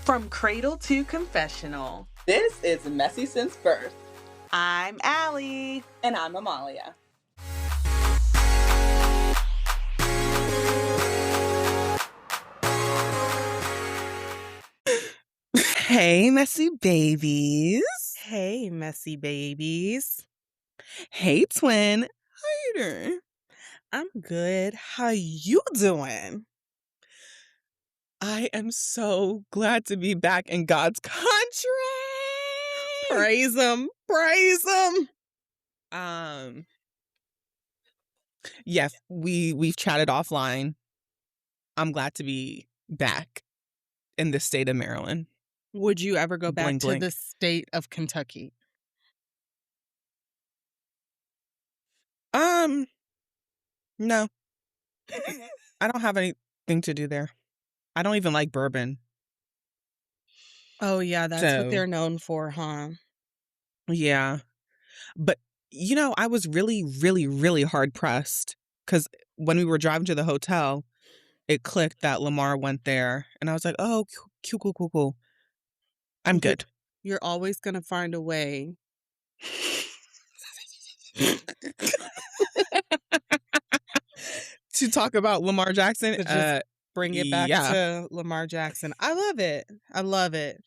From cradle to confessional. This is Messy Since Birth. I'm Ally. And I'm Amalia. Hey, messy babies. Hey, messy babies. Hey, twin. How you doing? I'm good. How you doing? I am so glad to be back in God's country. Praise him. Praise him. Yes, we've chatted offline. I'm glad to be back in the state of Maryland. Would you ever go back Blink, to blink. the state of Kentucky? No. I don't have anything to do there. I don't even like bourbon. Oh, yeah, that's what So- they're known for, huh? Yeah. But, I was really, really, really hard pressed because when we were driving to the hotel, it clicked that Lamar went there. And I was like, oh, cool. I'm good. You're always going to find a way. To talk about Lamar Jackson. To just bring it back yeah. to Lamar Jackson. I love it. I love it.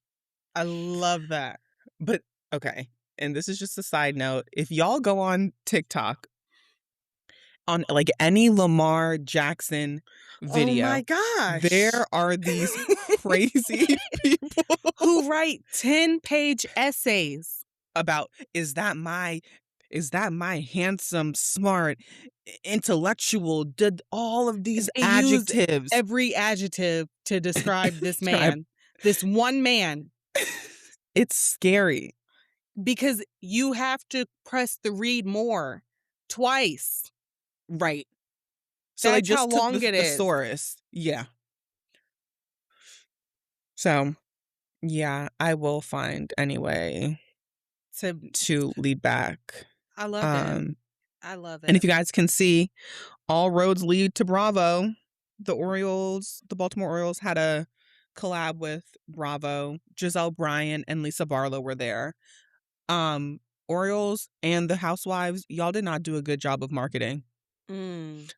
I love that. But, okay. And this is just a side note. If y'all go on TikTok, on like any Lamar Jackson video, Oh my gosh. there are these crazy people who write 10-page essays about is that my handsome, smart, intellectual, did all of these They used adjectives. every adjective to describe this man. This one man. It's scary. Because you have to press the read more twice. Right. So That's they just how took long the it is. thesaurus. Yeah. So, yeah, I will find any way to lead back. I love it. I love it. And if you guys can see, all roads lead to Bravo. The Baltimore Orioles had a collab with Bravo. Giselle Bryant and Lisa Barlow were there. Orioles and the Housewives, y'all did not do a good job of marketing.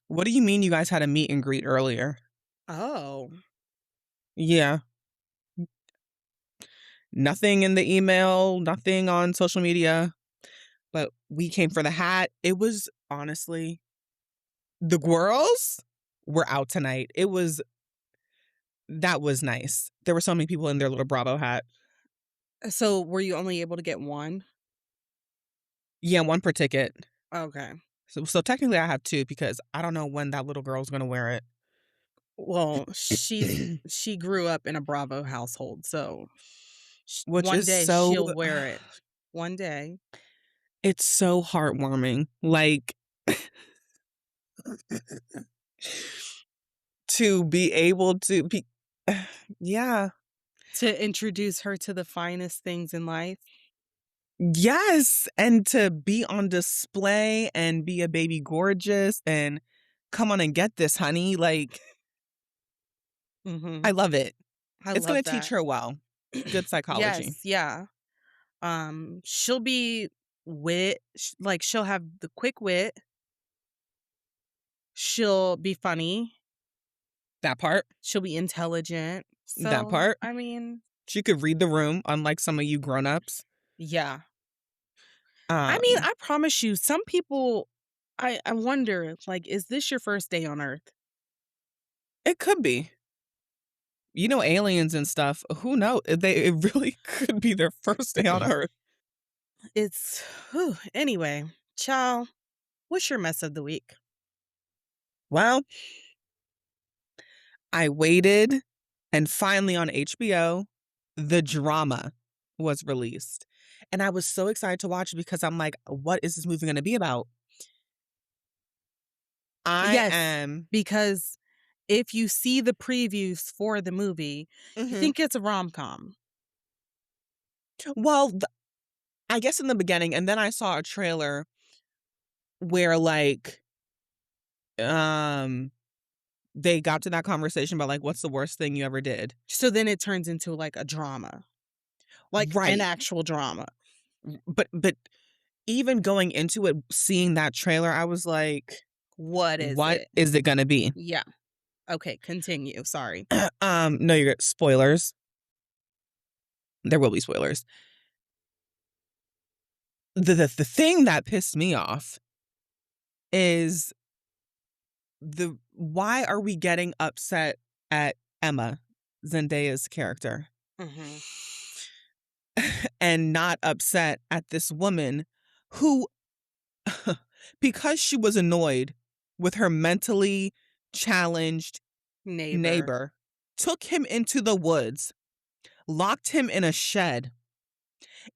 What do you mean you guys had a meet and greet earlier? Oh. Yeah. Nothing in the email, nothing on social media. But we came for the hat. It was, honestly, the girls were out tonight. That was nice. There were so many people in their little Bravo hat. So were you only able to get one? Yeah, one per ticket. Okay. So technically I have two because I don't know when that little girl's going to wear it. Well, she grew up in a Bravo household, so Which one is day so she'll wear it. One day. It's so heartwarming. Like to be able to be yeah. To introduce her to the finest things in life. Yes, and to be on display and be a baby gorgeous and come on and get this, honey. Like, I love it. It's going to teach her well. Good psychology. Yes, yeah. She'll be like she'll have the quick wit. She'll be funny. That part. She'll be intelligent. So, that part. I mean, she could read the room, unlike some of you grown-ups. Yeah. I mean, I promise you, some people, I wonder, like, is this your first day on Earth? It could be. Aliens and stuff. Who knows? It really could be their first day on Earth. Anyway, child, what's your mess of the week? Well, I waited, and finally on HBO, The Drama was released. And I was so excited to watch it because I'm like, what is this movie going to be about? Because if you see the previews for the movie, you think it's a rom-com. Well, I guess in the beginning, and then I saw a trailer where like they got to that conversation about, like, what's the worst thing you ever did? So then it turns into, like, a drama, like, an Right. actual drama. But even going into it, seeing that trailer, I was like, What is "What it? is it gonna be?" Yeah. Okay, continue, sorry. No, you're good. Spoilers. There will be spoilers. The thing that pissed me off is the why are we getting upset at Emma, Zendaya's character, Mhm. and not upset at this woman who, because she was annoyed with her mentally challenged Neighbor. neighbor, took him into the woods, locked him in a shed.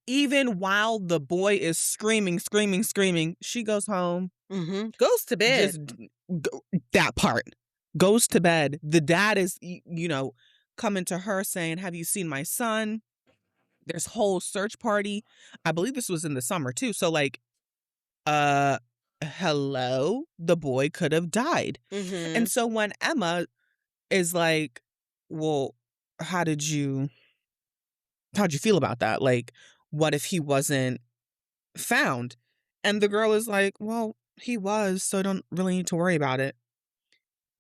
Even while the boy is screaming, screaming, screaming, she goes home, Mhm. Goes to bed. just that part, goes to bed. The dad is, coming to her saying, "Have you seen my son?" There's whole search party. I believe this was in the summer too. So like, uh, hello, the boy could have died. And Mhm. so when Emma is like, "Well, how did you how'd you feel about that? Like, what if he wasn't found?" And the girl is like, "Well, he was, so I don't really need to worry about it."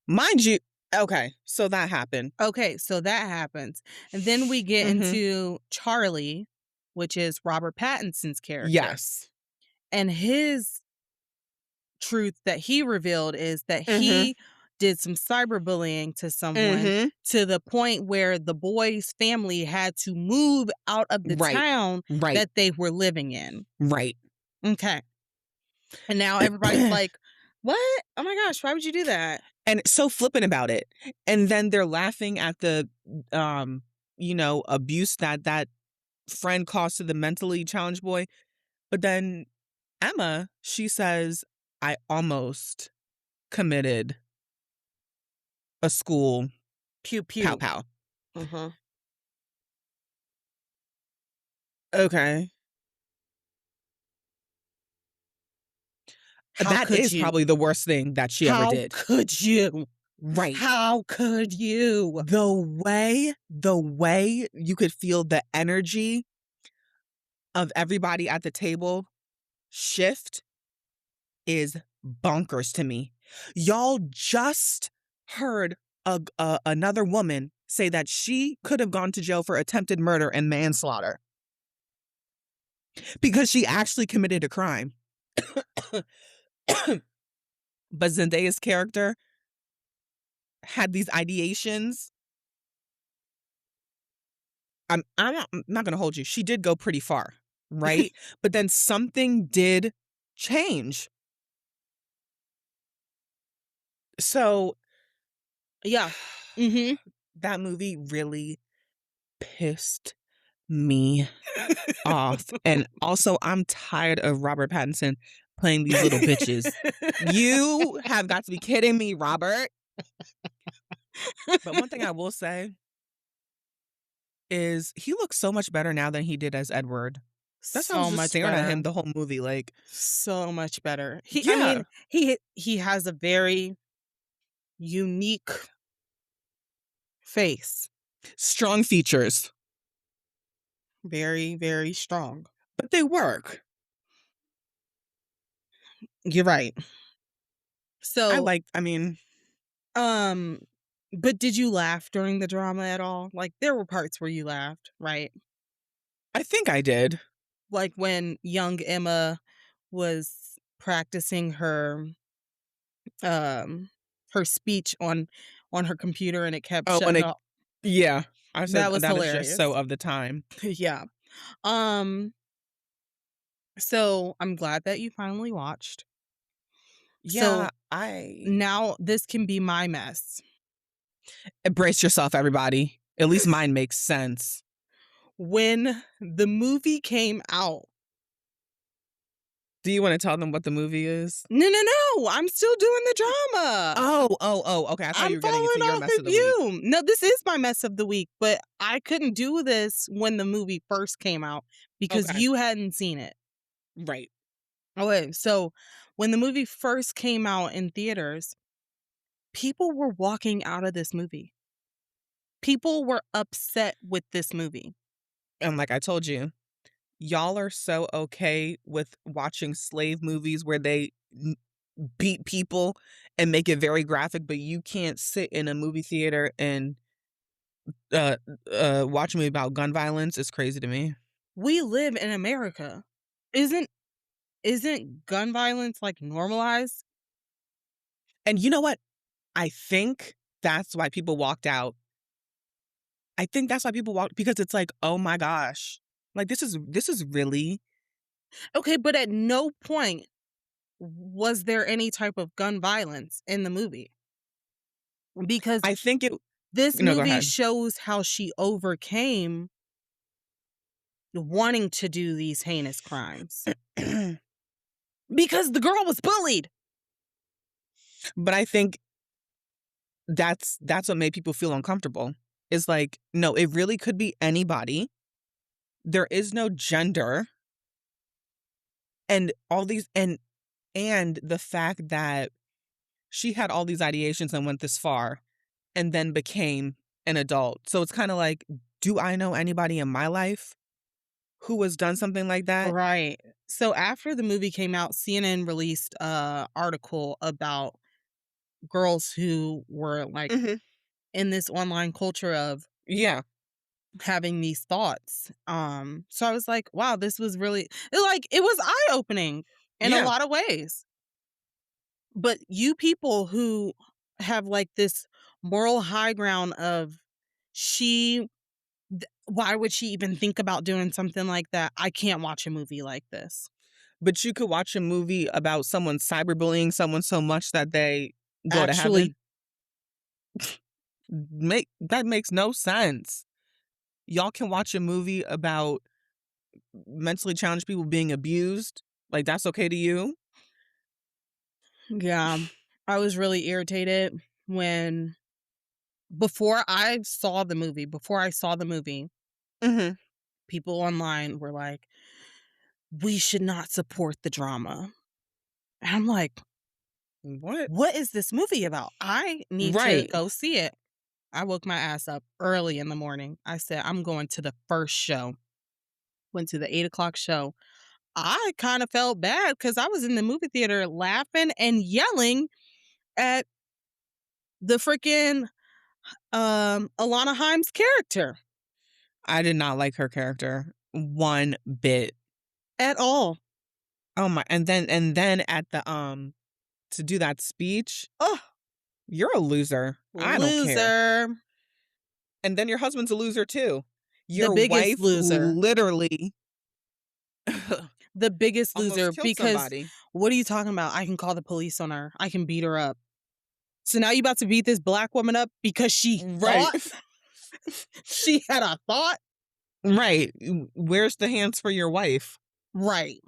Mind you, okay, so that happened. Okay, so that happens, and then we get Mhm. into Charlie, which is Robert Pattinson's character, Yes. and his truth that he revealed is that Mhm. he did some cyberbullying to someone Mhm. to the point where the boy's family had to move out of the Right. town Right. that they were living in. Right. Okay. And now everybody's like, "What? Oh my gosh, why would you do that?" And so flippant about it. And then they're laughing at the, abuse that friend caused to the mentally challenged boy. But then Emma, she says, "I almost committed a school Pew pow pew. pow." Mhm. Okay. How That could is you? probably the worst thing that she ever How did. could you? Right. How could you? The way you could feel the energy of everybody at the table shift is bonkers to me. Y'all just heard another woman say that she could have gone to jail for attempted murder and manslaughter because she actually committed a crime. But Zendaya's character had these ideations. I'm not gonna hold you. She did go pretty far, right? But then something did change. So Yeah. Mhm. that movie really pissed me off. And also, I'm tired of Robert Pattinson playing these little bitches. You have got to be kidding me, Robert. But one thing I will say is he looks so much better now than he did as Edward. That's why I was So just much staring at him better. the whole movie. Like, So much better. I yeah, mean, he has a very unique face. strong features, Very, very strong. but they work. You're right. So, I mean, um, but did you laugh during the drama at all? Like, there were parts where you laughed, right? I think I did. Like when young Emma was practicing um her speech on her computer and it kept Oh, shutting off. yeah, I said That was that is just so hilarious. of the time. Yeah. Um, so I'm glad that you finally watched. Yeah, So I now this can be my mess. brace yourself, everybody. At least mine makes sense. When the movie came out, Do you want to tell them what the movie is? no, no, no, I'm still doing the drama. Oh, okay. I thought you I'm were getting following into your off mess of of the week. you. No, this is my mess of the week, but I couldn't do this when the movie first came out because Okay. you hadn't seen it. Right. Okay, so when the movie first came out in theaters, People were walking out of this movie. People were upset with this movie. And like I told you, y'all are so okay with watching slave movies where they beat people and make it very graphic, but you can't sit in a movie theater and uh watch a movie about gun violence. It's crazy to me. We live in America. Isn't gun violence like normalized? And you know what? I think that's why people walked out. I think that's why people walked, because it's like, oh my gosh. Like this is really. Okay, but at no point was there any type of gun violence in the movie. Because I think it. this No, go movie ahead. shows how she overcame wanting to do these heinous crimes. Because the girl was bullied. But I think that's what made people feel uncomfortable. Is like, no, it really could be anybody. There is no gender. And all these and the fact that she had all these ideations and went this far and then became an adult. So it's kind of like, do I know anybody in my life who has done something like that? Right. So after the movie came out, CNN released a article about girls who were like Mhm. in this online culture of Yeah. having these thoughts. So I was like, wow, this was really it was eye-opening in a Yeah. lot of ways. But you people who have like this moral high ground of she why would she even think about doing something like that? I can't watch a movie like this. But you could watch a movie about someone cyberbullying someone so much that they go to heaven. Actually, That makes no sense. Y'all can watch a movie about mentally challenged people being abused. Like, that's okay to you? yeah, I was really irritated when before I saw the movie, Mhm. people online were like, we should not support the drama. And I'm like, What? what is this movie about? I need to Right. go see it. I woke my ass up early in the morning. I said, I'm going to the first show. Went to the 8 o'clock show. I kind of felt bad because I was in the movie theater laughing and yelling at the freaking Alana Haim's character I did not like her character one bit. at all. Oh my, and then at the to do that speech, Oh, you're a loser. I don't care. loser. And then your husband's a loser too. The Your biggest wife loser. literally The biggest loser almost killed because somebody. what are you talking about? I can call the police on her. I can beat her up. So now you about to beat this black woman up because she Right. thought she had a thought? Right. Where's the hands for your wife? Right.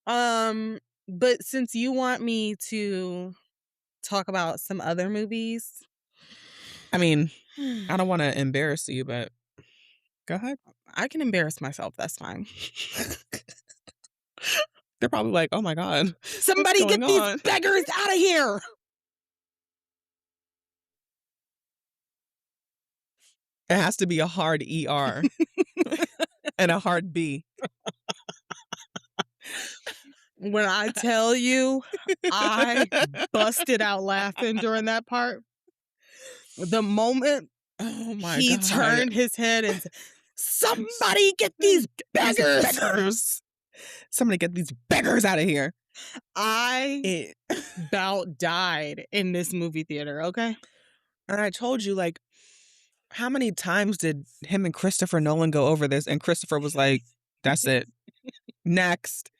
But since you want me to talk about some other movies, I mean, I don't want to embarrass you, but go ahead. I can embarrass myself. That's fine. They're probably like, oh my God, what's Somebody going get these on? beggars out of here. It has to be a hard ER and a hard B. When I tell you, I busted out laughing during that part. The moment Oh my he God. turned his head and said, somebody get these beggars. Beggars. Somebody get these beggars out of here. I about died in this movie theater, okay? And I told you, like, how many times did him and Christopher Nolan go over this? And Christopher was like, that's it. Next.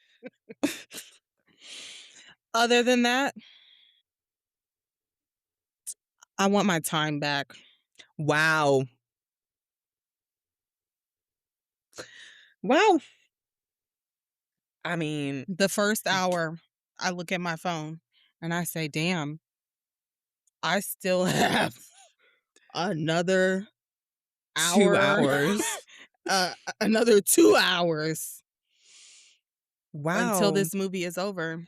Other than that, I want my time back. Wow. Well, I mean, The first hour, I look at my phone and I say, damn, I still have another 2 hour, hours. another 2 hours until Wow. this movie is over.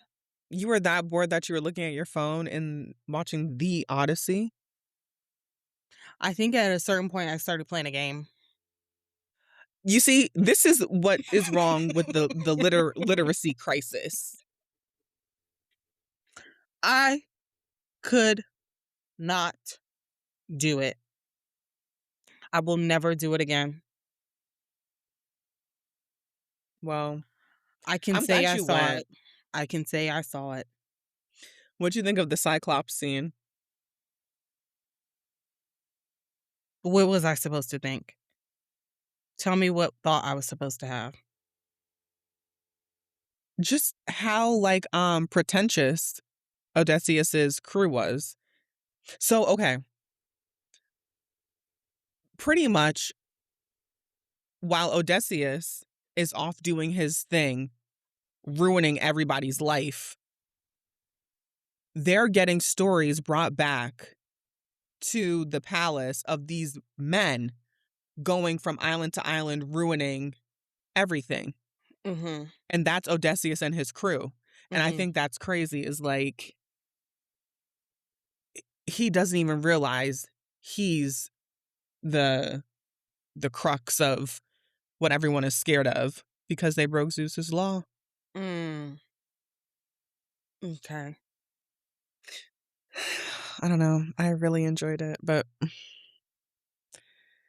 You were that bored that you were looking at your phone and watching The Odyssey? I think at a certain point I started playing a game. You see, this is what is wrong with the literacy crisis. I could not do it. I will never do it again. Well, I can I'm say glad I you saw went. it. I can say I saw it. What'd you think of the Cyclops scene? What was I supposed to think? Tell me what thought I was supposed to have. Just how, like, pretentious Odysseus's crew was. So, okay, pretty much while Odysseus is off doing his thing, ruining everybody's life, they're getting stories brought back to the palace of these men going from island to island, ruining everything. Mhm. And that's Odysseus and his crew. And I Mhm. think that's crazy is like he doesn't even realize he's the the crux of what everyone is scared of because they broke Zeus's law. Mm. Okay. I don't know. I really enjoyed it, but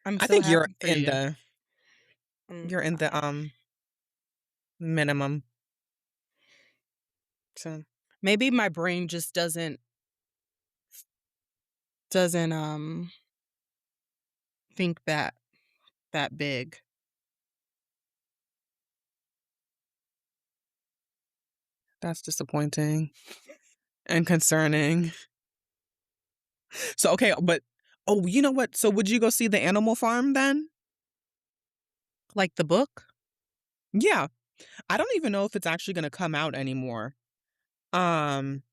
I'm I so think happy for you. Mm, you're in the minimum. So maybe my brain just doesn't think that big. that's disappointing and concerning. So okay, but oh, you know what? So would you go see the Animal Farm then? Like the book? Yeah. I don't even know if it's actually going to come out anymore. Um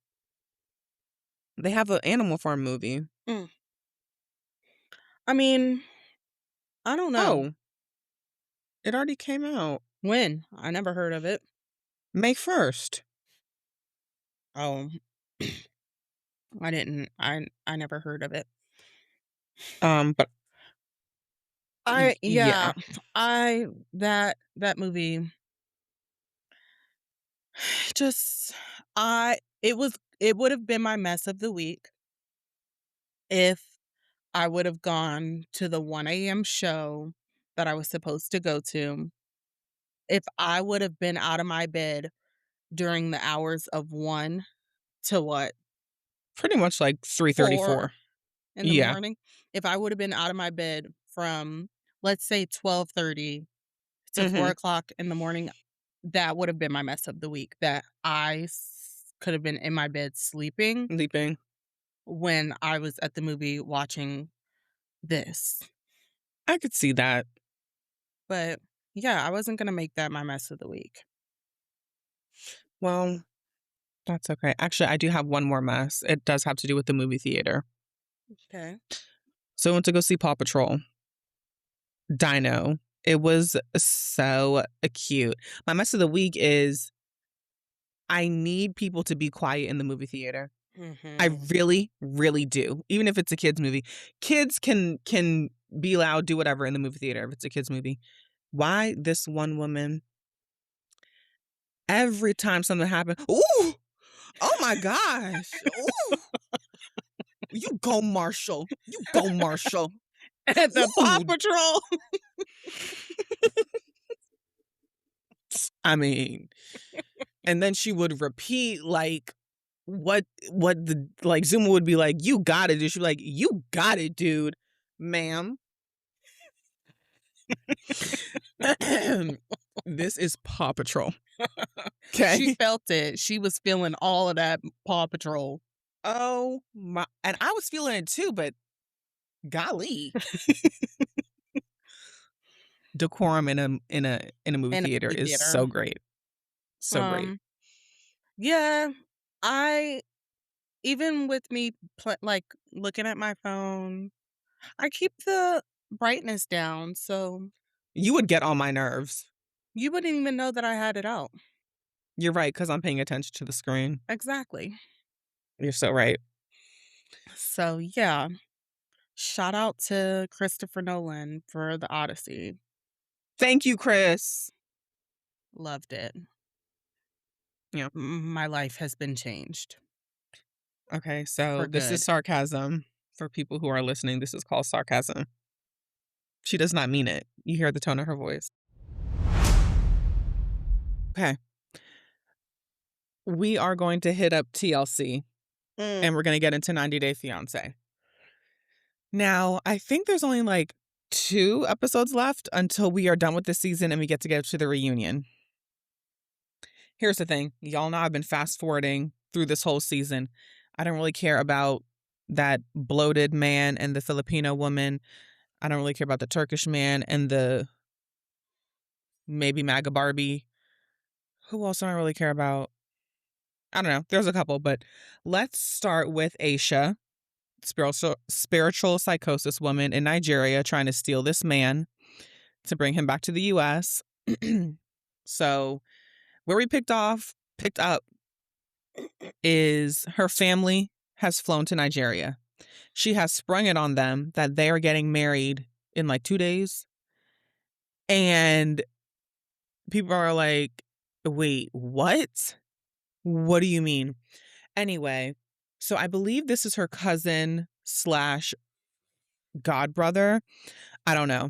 they have an Animal Farm movie. Mm. I mean, I don't know. Oh, it already came out When? I never heard of it. May 1st. Oh, I didn't. I never heard of it. But Yeah, yeah, I that movie just I it would have been my mess of the week if I would have gone to the 1 a.m. show that I was supposed to go to. If I would have been out of my bed during the hours of 1 to what? pretty much like 4 3:34. in the Yeah. morning. If I would have been out of my bed from, let's say, 12:30 to four Mhm. o'clock in the morning, that would have been my mess of the week, that could have been in my bed sleeping Leaping. when I was at the movie watching this. I could see that. But, yeah, I wasn't gonna make that my mess of the week. Well, that's okay. Actually, I do have one more mess. It does have to do with the movie theater. Okay. So I went to go see Paw Patrol. Dino. It was so cute. My mess of the week is I need people to be quiet in the movie theater. I Mhm. really, really do. Even if it's a kids movie. Kids can be loud, do whatever in the movie theater if it's a kids movie. Why this one woman every time something happened, ooh, oh my gosh. Ooh, you go Marshall. You go Marshall. At the Paw Ooh. Patrol. I mean, and then she would repeat like what the like Zuma would be like, you got it, dude. She'd be like, you got it, dude, ma'am. This is Paw Patrol. She Okay. felt it. She was feeling all of that Paw Patrol. Oh my, and I was feeling it too, but golly. Decorum in a movie In a theater movie is so theater. great. So great. Um, yeah, I even with me like looking at my phone, I keep the brightness down so You would get on my nerves. you wouldn't even know that I had it out. You're right, because I'm paying attention to the screen. Exactly. You're so right. So, yeah, shout out to Christopher Nolan for The Odyssey. Thank you, Chris. Loved it. Yeah. My life has been changed Okay, so for this is good. sarcasm. For people who are listening, this is called sarcasm. She does not mean it. You hear the tone of her voice. Okay. We are going to hit up TLC Mm. and we're going to get into 90 Day Fiancé. Now, I think there's only like 2 episodes left until we are done with this season and we get to go to the reunion. Here's the thing. Y'all know I've been fast forwarding through this whole season. I don't really care about that bloated man and the Filipino woman. I don't really care about the Turkish man and the maybe MAGA Barbie. Who else don't I really care about? I don't know. There's a couple, but let's start with Aisha, spiritual psychosis woman in Nigeria trying to steal this man to bring him back to the US. So, where we picked up is her family has flown to Nigeria. She has sprung it on them that they are getting married in like 2 days. And people are like, wait, what? What do you mean? Anyway, so I believe this is her cousin slash godbrother. I don't know.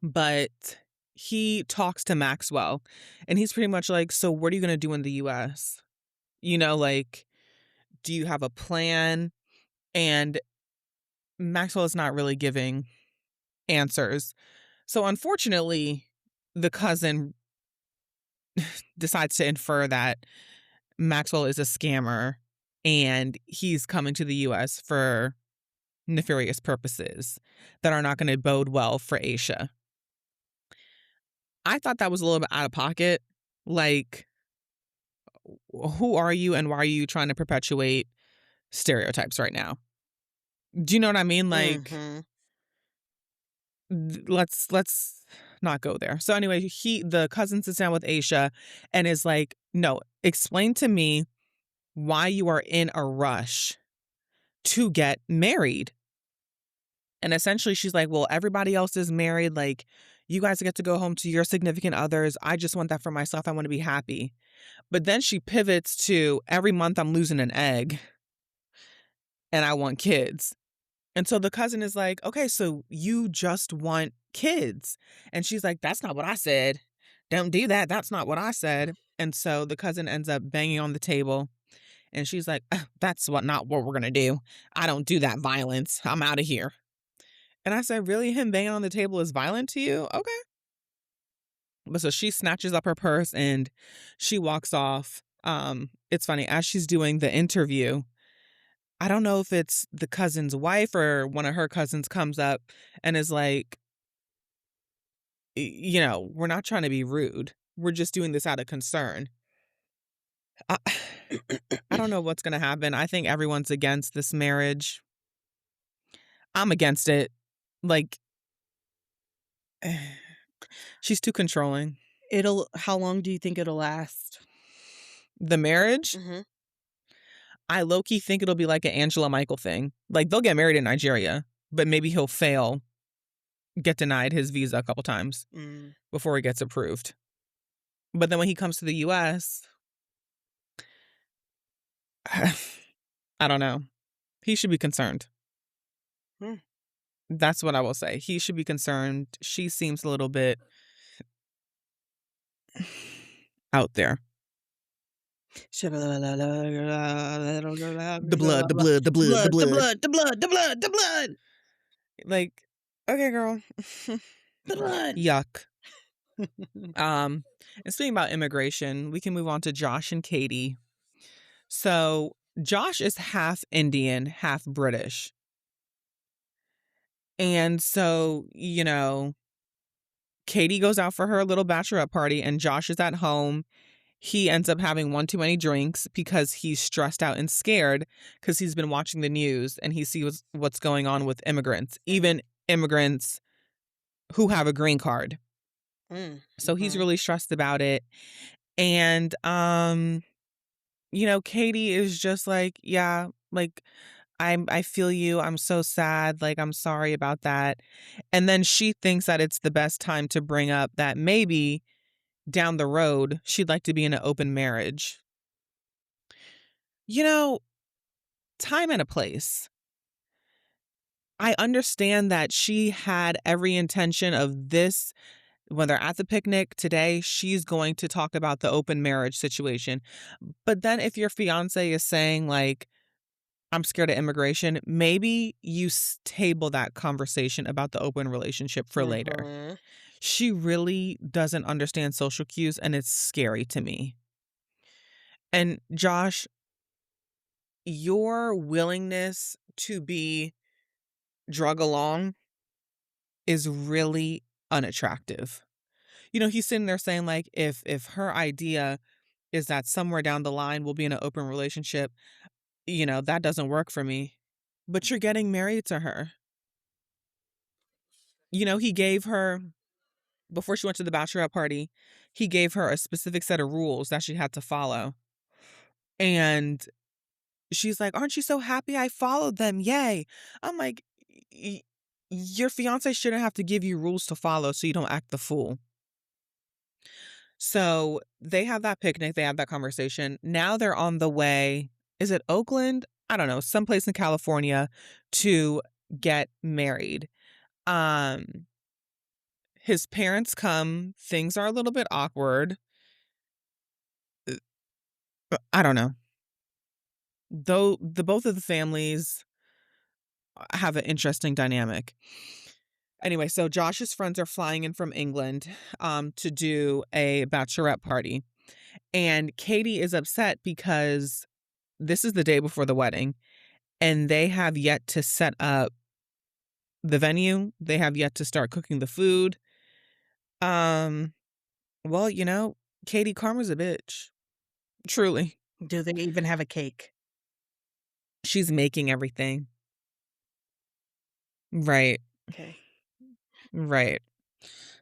But he talks to Maxwell and he's pretty much like, so what are you going to do in the US? You know, like, do you have a plan? And Maxwell is not really giving answers. So unfortunately, the cousin decides to infer that Maxwell is a scammer and he's coming to the US for nefarious purposes that are not going to bode well for Aisha. I thought that was a little bit out of pocket. Like, who are you and why are you trying to perpetuate stereotypes right now? Do you know what I mean? Like, let's not go there. So anyway, the cousin sits down with Aisha and is like, no, explain to me why you are in a rush to get married. And essentially she's like, well, everybody else is married. Like, you guys get to go home to your significant others. I just want that for myself. I want to be happy. But then she pivots to every month I'm losing an egg and I want kids. And so the cousin is like, okay, so you just want kids. And she's like, that's not what I said. Don't do that. That's not what I said. And so the cousin ends up banging on the table. And she's like, that's not what we're going to do. I don't do that violence. I'm out of here. And I said, really? Him banging on the table is violent to you? Okay. But so she snatches up her purse and she walks off. It's funny, as she's doing the interview, I don't know if it's the cousin's wife or one of her cousins comes up and is like, you know, we're not trying to be rude. We're just doing this out of concern. I, I don't know what's going to happen. I think everyone's against this marriage. I'm against it. Like, she's too controlling. How long do you think it'll last? The marriage? Mm-hmm. I low-key think it'll be like an Angela Michael thing. Like, they'll get married in Nigeria, but maybe he'll fail, get denied his visa a couple times before he gets approved. But then when he comes to the US, I don't know. He should be concerned. That's what I will say. He should be concerned. She seems a little bit out there. The blood, the blood, the blood, the blood. The blood. Like, okay, girl. The blood. Yuck. And speaking about immigration, we can move on to Josh and Katie. So Josh is half Indian, half British. And so, you know, Katie goes out for her little bachelorette party and Josh is at home. He ends up having one too many drinks because he's stressed out and scared because he's been watching the news and he sees what's going on with immigrants, even immigrants who have a green card. So he's really stressed about it. And Katie is just like, yeah, like I feel you. I'm so sad. Like, I'm sorry about that. And then she thinks that it's the best time to bring up that maybe down the road she'd like to be in an open marriage. You know, time and a place. I understand that she had every intention of this. When they're at the picnic today, she's going to talk about the open marriage situation. But then if your fiance is saying, like, I'm scared of immigration, maybe you table that conversation about the open relationship for later. Mhm. She really doesn't understand social cues, and it's scary to me. And Josh, your willingness to be drug along is really unattractive. He's sitting there saying, like, if her idea is that somewhere down the line we'll be in an open relationship, that doesn't work for me. But you're getting married to her. He gave her, before she went to the bachelorette party, he gave her a specific set of rules that she had to follow. And she's like, "Aren't you so happy I followed them? Yay." I'm like, Your fiance shouldn't have to give you rules to follow so you don't act the fool." So they have that picnic, they have that conversation. Now they're on the way. Is it Oakland? I don't know, someplace in California to get married. Um, his parents come, things are a little bit awkward. I don't know. Though the both of the families have an interesting dynamic. Anyway, so Josh's friends are flying in from England to do a bachelorette party. And Katie is upset because this is the day before the wedding and they have yet to set up the venue. They have yet to start cooking the food. Um, well, Katie Karma's a bitch. Truly. Do they even have a cake? She's making everything. Right. Okay. Right.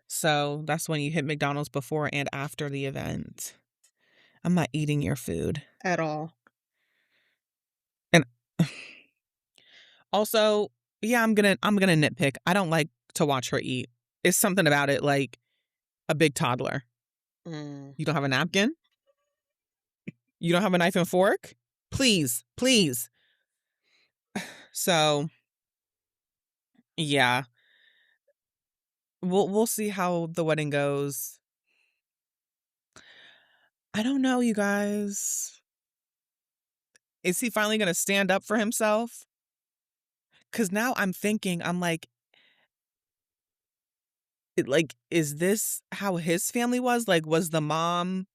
So that's when you hit McDonald's before and after the event. I'm not eating your food. At all. And also, yeah, I'm gonna nitpick. I don't like to watch her eat. It's something about it, like a big toddler. Mm. You don't have a napkin? You don't have a knife and fork? Please, please. So, yeah. We'll see how the wedding goes. I don't know, you guys. Is he finally gonna stand up for himself? Because now I'm thinking, I'm like, is this how his family was? Like, was the mom,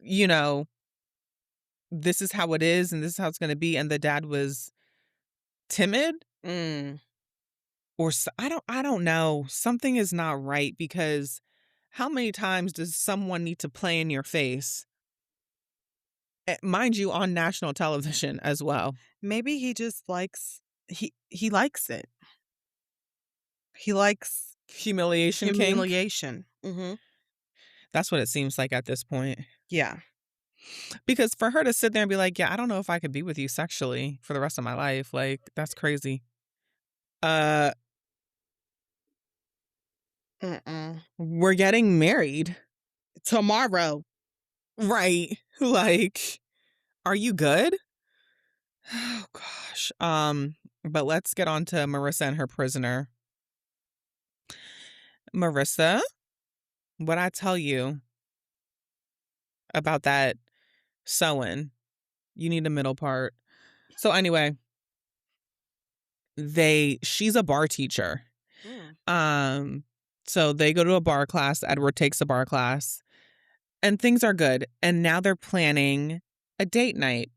you know, this is how it is and this is how it's gonna be, and the dad was timid? Mm. Or I don't know. Something is not right because how many times does someone need to play in your face? Mind you, on national television as well. Maybe he just likes he likes it. He likes Humiliation kink. humiliation. Mhm. That's what it seems like at this point. Yeah. Because for her to sit there and be like, "Yeah, I don't know if I could be with you sexually for the rest of my life," like, that's crazy. Uh, Mm-mm. we're getting married. Tomorrow. Right. Like, are you good? Oh gosh. But let's get on to Marissa and her prisoner. Marissa, what I tell you about that sewing, you need a middle part. So anyway, she's a bar teacher. Mm. So they go to a bar class. Edward takes a bar class and things are good. And now they're planning a date night.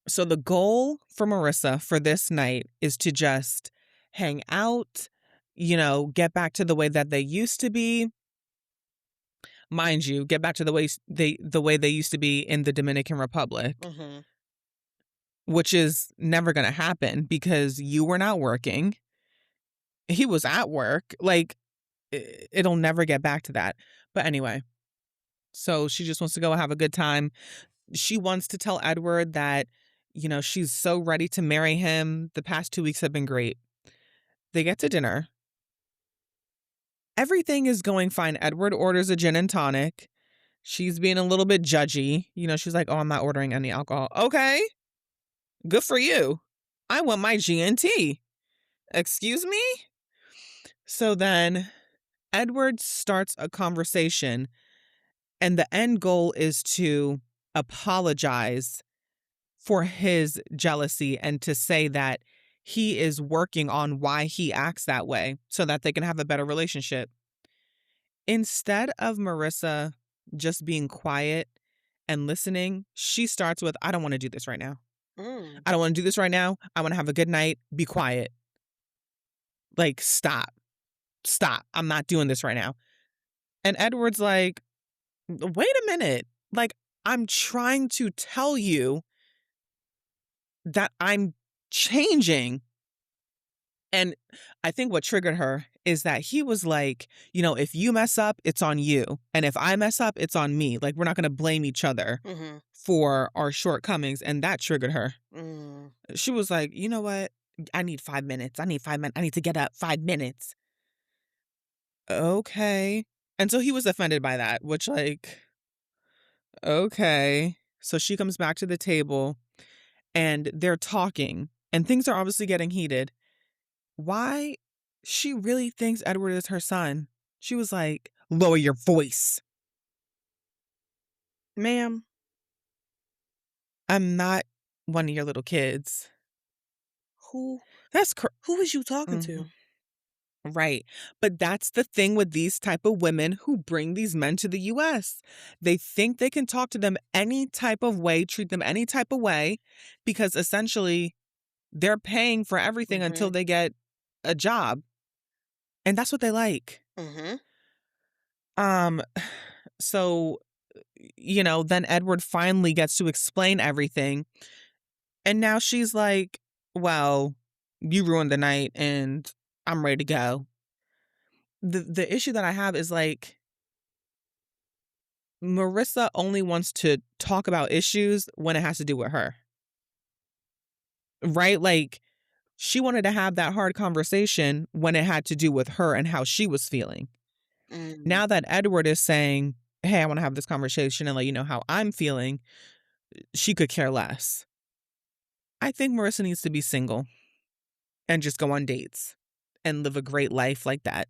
So the goal for Marissa for this night is to just hang out, get back to the way that they used to be. Mind you, get back to the way they used to be in the Dominican Republic, Mhm. which is never going to happen because you were not working. He was at work. Like, it'll never get back to that. But anyway, so she just wants to go have a good time. She wants to tell Edward that, she's so ready to marry him. The past 2 weeks have been great. They get to dinner. Everything is going fine. Edward orders a gin and tonic. She's being a little bit judgy. She's like, "Oh, I'm not ordering any alcohol." Okay, good for you. I want my G&T. Excuse me? So then Edward starts a conversation, and the end goal is to apologize for his jealousy and to say that he is working on why he acts that way so that they can have a better relationship. Instead of Marissa just being quiet and listening, she starts with, "I don't want to do this right now. Mm. I don't want to do this right now. I want to have a good night. Be quiet. Like, stop. Stop. I'm not doing this right now." And Edward's like, "Wait a minute. Like, I'm trying to tell you that I'm changing." And I think what triggered her is that he was like, "If you mess up, it's on you. And if I mess up, it's on me. Like, we're not going to blame each other Mhm. for our shortcomings." And that triggered her. Mm. She was like, "You know what? I need 5 minutes. I need 5 minutes. I need to get up 5 minutes." Okay. And so he was offended by that, which, like, okay. So she comes back to the table and they're talking and things are obviously getting heated. Why? She really thinks Edward is her son. She was like, "Lower your voice. Ma'am, I'm not one of your little kids." who That's who was you talking Mhm. to? Right. But that's the thing with these type of women who bring these men to the US. They think they can talk to them any type of way, treat them any type of way, because essentially they're paying for everything until Mhm. they get a job. And that's what they like. Mhm. Um, so, then Edward finally gets to explain everything. And now she's like, "Well, you ruined the night and I'm ready to go." The issue that I have is like Marissa only wants to talk about issues when it has to do with her. Right? Like she wanted to have that hard conversation when it had to do with her and how she was feeling. Mm. Now that Edward is saying, "Hey, I want to have this conversation and let you know how I'm feeling," she could care less. I think Marissa needs to be single and just go on dates and live a great life like that.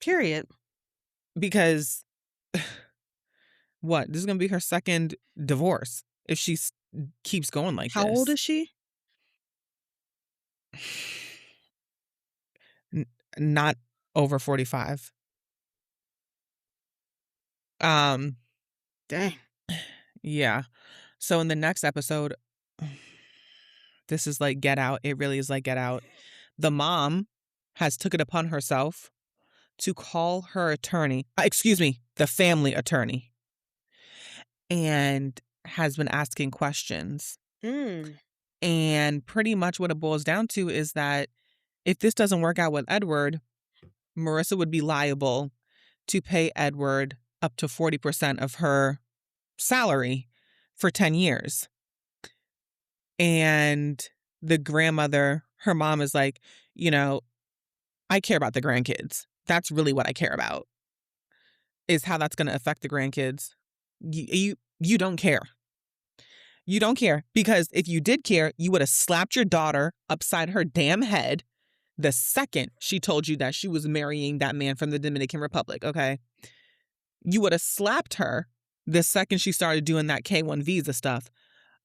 Period. Because what? This is going to be her second divorce if she keeps going like How old this. is she? N- Not over 45. Um, Dang. yeah. So in the next episode, this is like Get Out. It really is like Get Out. The mom has took it upon herself to call her attorney, excuse me, the family attorney, and has been asking questions. Mm. And pretty much what it boils down to is that if this doesn't work out with Edward, Marissa would be liable to pay Edward up to 40% of her salary for 10 years. And the grandmother, her mom is like, "I care about the grandkids. That's really what I care about, is how that's going to affect the grandkids. You don't care. You don't care because if you did care, you would have slapped your daughter upside her damn head the second she told you that she was marrying that man from the Dominican Republic, okay? You would have slapped her the second she started doing that K-1 visa stuff.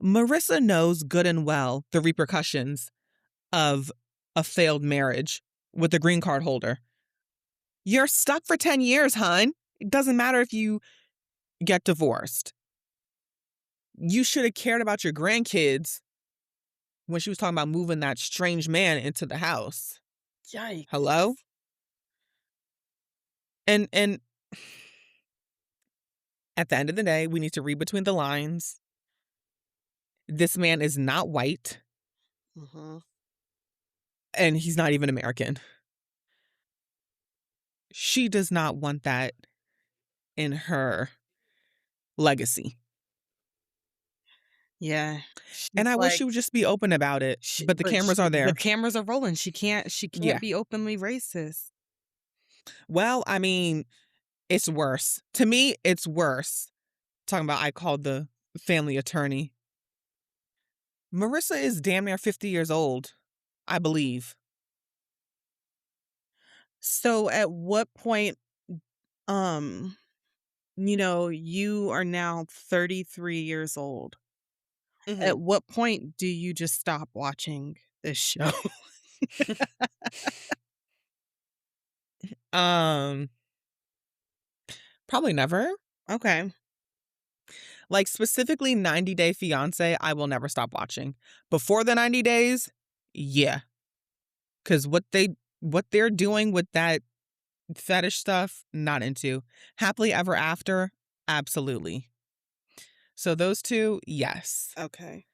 Marissa knows good and well the repercussions of a failed marriage with a green card holder. You're stuck for 10 years, hon. It doesn't matter if you get divorced. You should have cared about your grandkids when she was talking about moving that strange man into the house. Hello? Yikes. And at the end of the day, we need to read between the lines. This man is not white Mhm. and he's not even American. she does not want that in her legacy. Yeah. And She's I wish like she would just be open about it, she but the but cameras she are the there. cameras are rolling. She can't Yeah. be openly racist. Well, I mean, it's worse. To me, it's worse. Talking about I called the family attorney. Marissa is damn near 50 years old, I believe. So at what point, um, you are now 33 years old. At Mhm. what point do you just stop watching this show? Um, Probably never. Okay. Like, specifically 90 Day Fiancé, I will never stop watching. Before the 90 days, yeah, because what they're doing with that fetish stuff, not into. Happily Ever After, absolutely. So those 2, yes. Okay.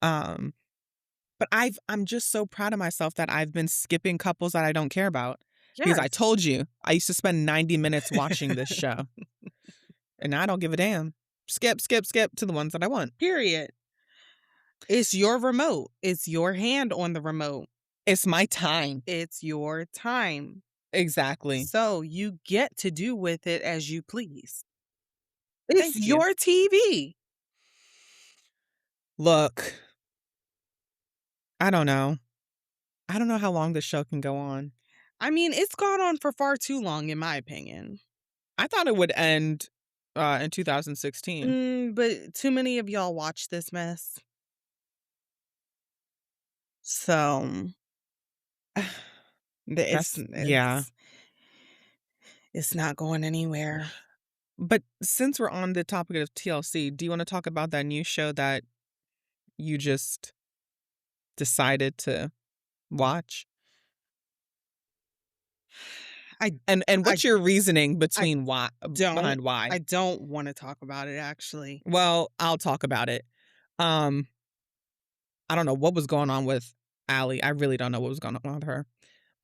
Um, but I'm just so proud of myself that I've been skipping couples that I don't care about because I Yes. told you, I used to spend 90 minutes watching this show, and now I don't give a damn. Skip, skip, skip to the ones that I want. Period. It's your remote. It's your hand on the remote. It's my time. It's your time. Exactly. So you get to do with it as you please. It's Thank you. your TV. Look, I don't know. I don't know how long this show can go on. I mean, it's gone on for far too long, in my opinion. I thought it would end in 2016. But too many of y'all watch this mess. So it's That's yeah. it's it's not going anywhere. But since we're on the topic of TLC, do you want to talk about that new show that you just decided to watch? I And I what's your reasoning I between why don't behind why? I don't want to talk about it actually. Well, I'll talk about it. Um, I don't know what was going on with Ally. I really don't know what was going on with her.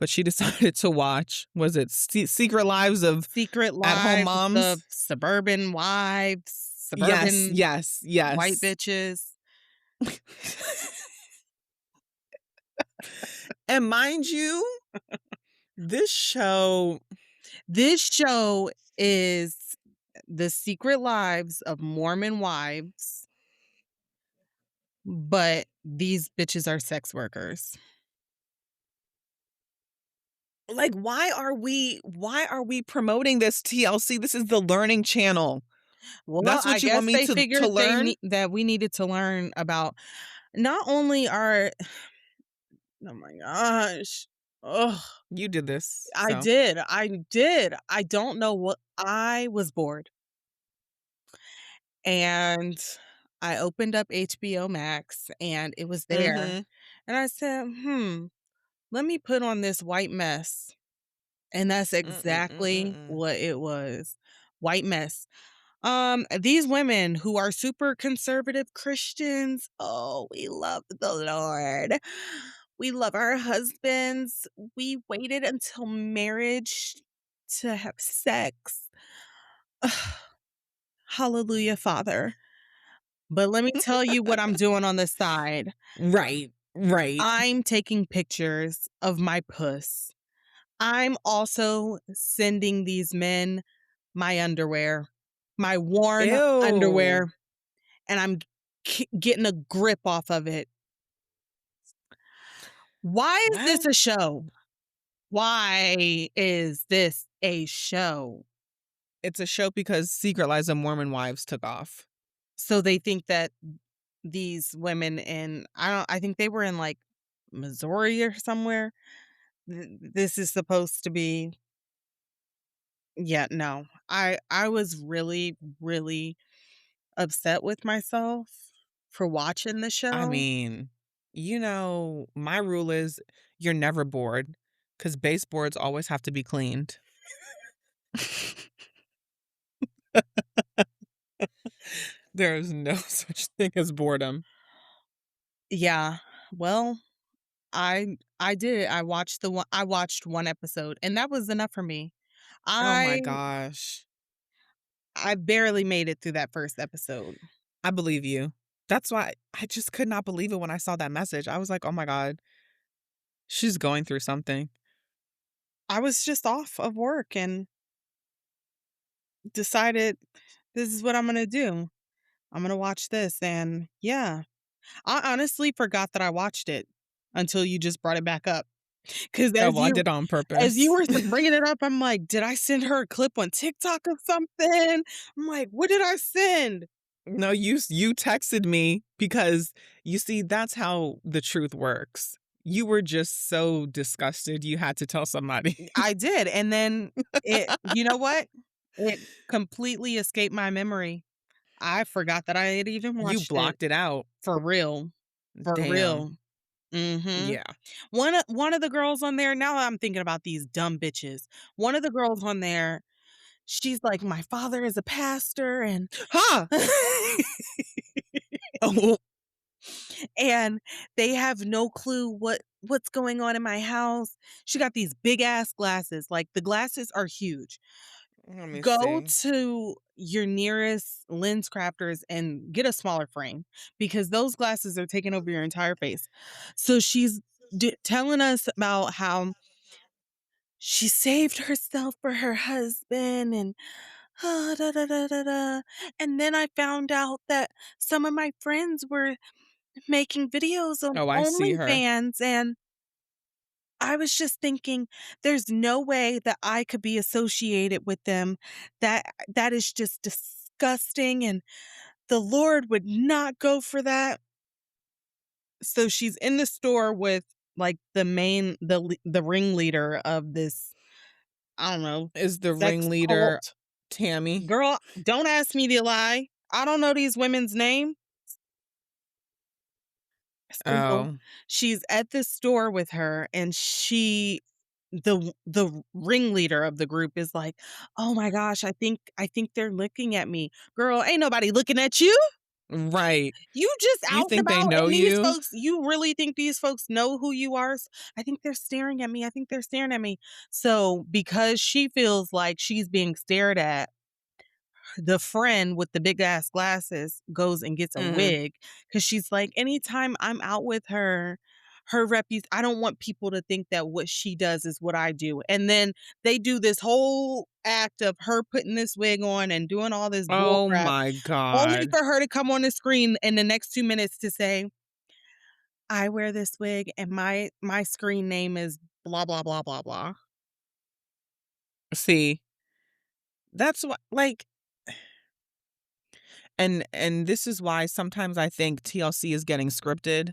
But she decided to watch, was it Secret Lives of Secret At-Home Lives of Moms? Suburban Wives, Yes, Suburban yes, White yes. Bitches. And mind you, this show This show is the secret lives of Mormon wives, but these bitches are sex workers. like, why are we promoting this TLC? This is the learning channel. Well, That's I what you want guess me they to figured they learn? need that we needed to learn about not only our oh my gosh. Ugh. You did this, I so did. I did. I don't know what I was bored. And I opened up HBO Max and it was there. mhm. And I said, let me put on this white mess. And that's Mm, mm, mm, mm, exactly mm. what it was. White mess. These women who are super conservative Christians, oh, we love the Lord. We love our husbands. We waited until marriage to have sex. Hallelujah, Father. But let me tell you what I'm doing on the side. Right, right. I'm taking pictures of my puss. I'm also sending these men my underwear, my worn Ew. underwear, and I'm getting a grip off of it. Why is this Well, a show? Why is this a show? it's a show because Secret Lives of Mormon Wives took off. So they think that these women in I think they were in like Missouri or somewhere. This is supposed to be yeah, no. I was really really upset with myself for watching the I show. mean, my rule is you're never bored because baseboards always have to be cleaned. There is no such thing as boredom. Yeah. Well, I did it. I watched one episode and that was enough for me. Oh my I gosh. I barely made it through that first episode. I believe you. That's why I just could not believe it when I saw that message. I was like, "Oh my god, she's going through something." I was just off of work and decided this is what I'm gonna do. I'm gonna watch this, and yeah, I honestly forgot that I watched it until you just brought it back up. Because Oh, well, I did it on as you purpose. were bringing it up, I'm like, "Did I send her a clip on TikTok or something?" I'm like, "What did I send?" No, you texted me because you see, that's how the truth works. You were just so disgusted you had to tell somebody. I did, and then you know what? It completely escaped my memory. I forgot that I had even You watched it. blocked it out. For real. For Damn. real. Mhm. Yeah. One of the girls on there, now I'm thinking about these dumb bitches. One of the girls on there, she's like, "My father is a pastor," and Huh! Oh, and they have no clue what's going on in my house. She got these big ass glasses, like, the glasses are huge. let me Go see. to your nearest lens crafters and get a smaller frame because those glasses are taking over your entire face. So she's telling us about how she saved herself for her husband and da, da, da, da, da. And then I found out that some of my friends were making videos on Oh, I see her. OnlyFans, and I was just thinking, there's no way that I could be associated with them. That is just disgusting, and the Lord would not go for that. So she's in the store with, like, the ringleader of this, I don't know, Is the sex ringleader cult. Tammy? Girl, don't ask me to lie. I don't know these women's name. So Oh, she's at this store with her, and the ringleader of the group is like, "Oh my gosh, I think they're looking at me." Girl, ain't nobody looking at you. right. You just You out and think they about, know and these you? folks, you really think these folks know who you are? "I think they're staring at me. I think they're staring at me." So, because she feels like she's being stared at, the friend with the big ass glasses goes and gets a Mhm. wig because she's like, anytime I'm out with her, I don't want people to think that what she does is what I do. And then they do this whole act of her putting this wig on and doing all this bull Oh crap, my only god. for her to come on the screen in the next 2 minutes to say, "I wear this wig and my screen name is blah blah blah blah blah." See, that's what like and this is why sometimes I think TLC is getting scripted.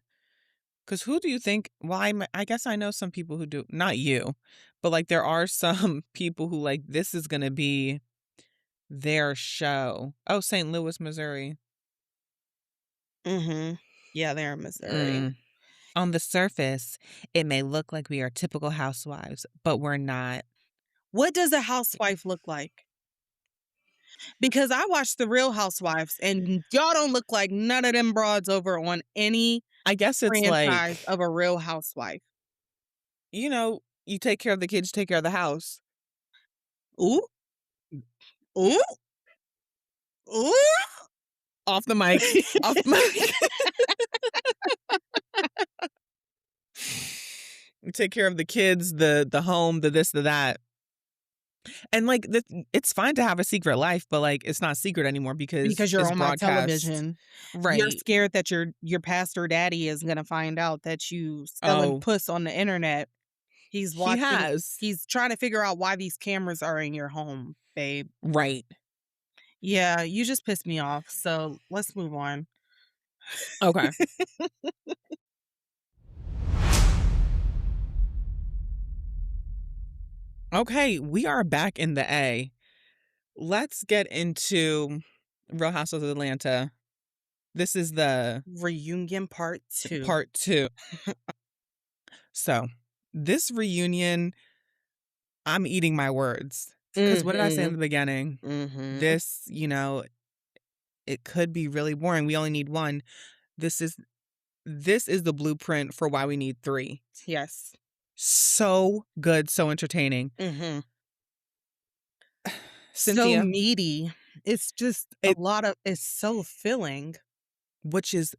Cause who do you think well, I guess I know some people who do not you, but, like, there are some people who, like, this is gonna be their show. Oh, St. Louis, Missouri. Mhm. Yeah, they're in Missouri. Mm. On the surface, it may look like we are typical housewives, but we're not. What does a housewife look like? Because I watched The Real Housewives, and y'all don't look like none of them broads over on any I guess it's franchise like, of a Real Housewife. you take care of the kids, take care of the house. Ooh, ooh, ooh. Off the mic. Off the mic. You take care of the kids, the home, the this, the that. And, like, it's fine to have a secret life, but, like, it's not secret anymore because Because you're it's on my broadcast. television. You're Right. scared that your pastor daddy is gonna find out that you selling Oh, puss on the internet. he has. He's trying to figure out why these cameras are in your home, babe. Right. Yeah, you just pissed me off, so let's move on. Okay. Okay, we are back in the A. Let's get into Real Housewives of Atlanta. This is the Reunion part 2. part 2. So, this reunion, I'm eating my words. Because what did I say in Mhm, the beginning? mhm. This, it could be really boring. We only need one. This is this is the blueprint for why we need 3. Yes. So good, so entertaining. Mhm. So Cynthia, meaty. It's just a it lot of it's so filling. which is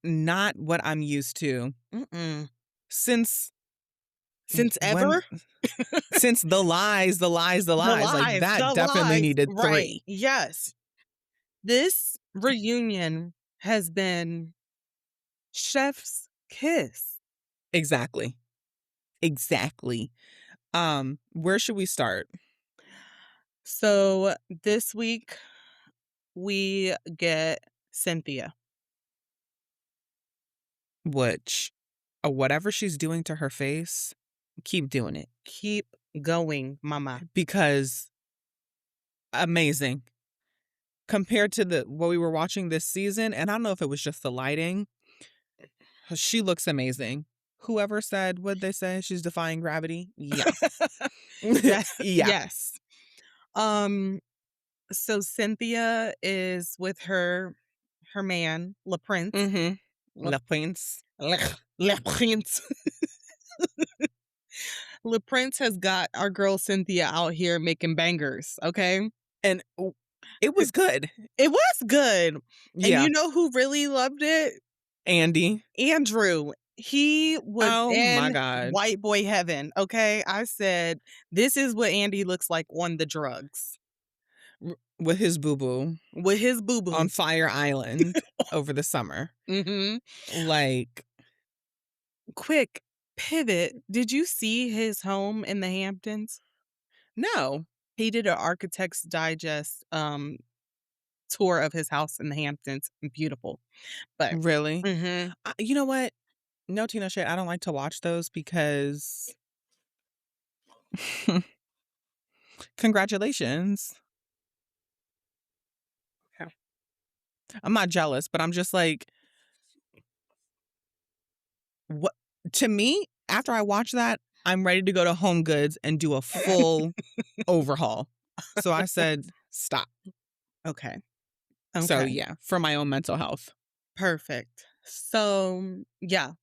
not what I'm used to Mm-mm. since Since when ever? since the lies, like that The definitely lies, needed right, 3. yes. This reunion has been chef's kiss. Exactly. Exactly. Where should we start? So, this week, we get Cynthia. Which whatever she's doing to her face, keep doing it Keep going, mama. because amazing. Compared to the what we were watching this season, and I don't know if it was just the lighting, she looks amazing. Whoever said, what'd they say? She's defying gravity? Yeah. Yeah, Yeah. yes. Um, so Cynthia is with her man, Le Prince. Mhm. Le La Prince. Le Le Prince. Le Prince has got our girl Cynthia out here making bangers, okay? And it was good. It was good. And Yeah. you know who really loved it? Andy. Andrew. He was Oh my in God. white boy heaven, okay? I said, "This is what Andy looks like on the drugs With his boo boo with his on boo-boo." Fire Island over the summer. Mhm. Like, Quick pivot. Did you see his home in the Hamptons? no, He did an Architect's Digest, tour of his house in the Hamptons. Beautiful. But really. mhm. You know what? No, Tina shade. I don't like to watch those because congratulations. Okay. I'm not jealous, but I'm just like, what? To me, after I watch that, I'm ready to go to Home Goods and do a full overhaul. So I said, stop. Okay. So Okay. yeah, for my own mental health. Perfect. So, yeah,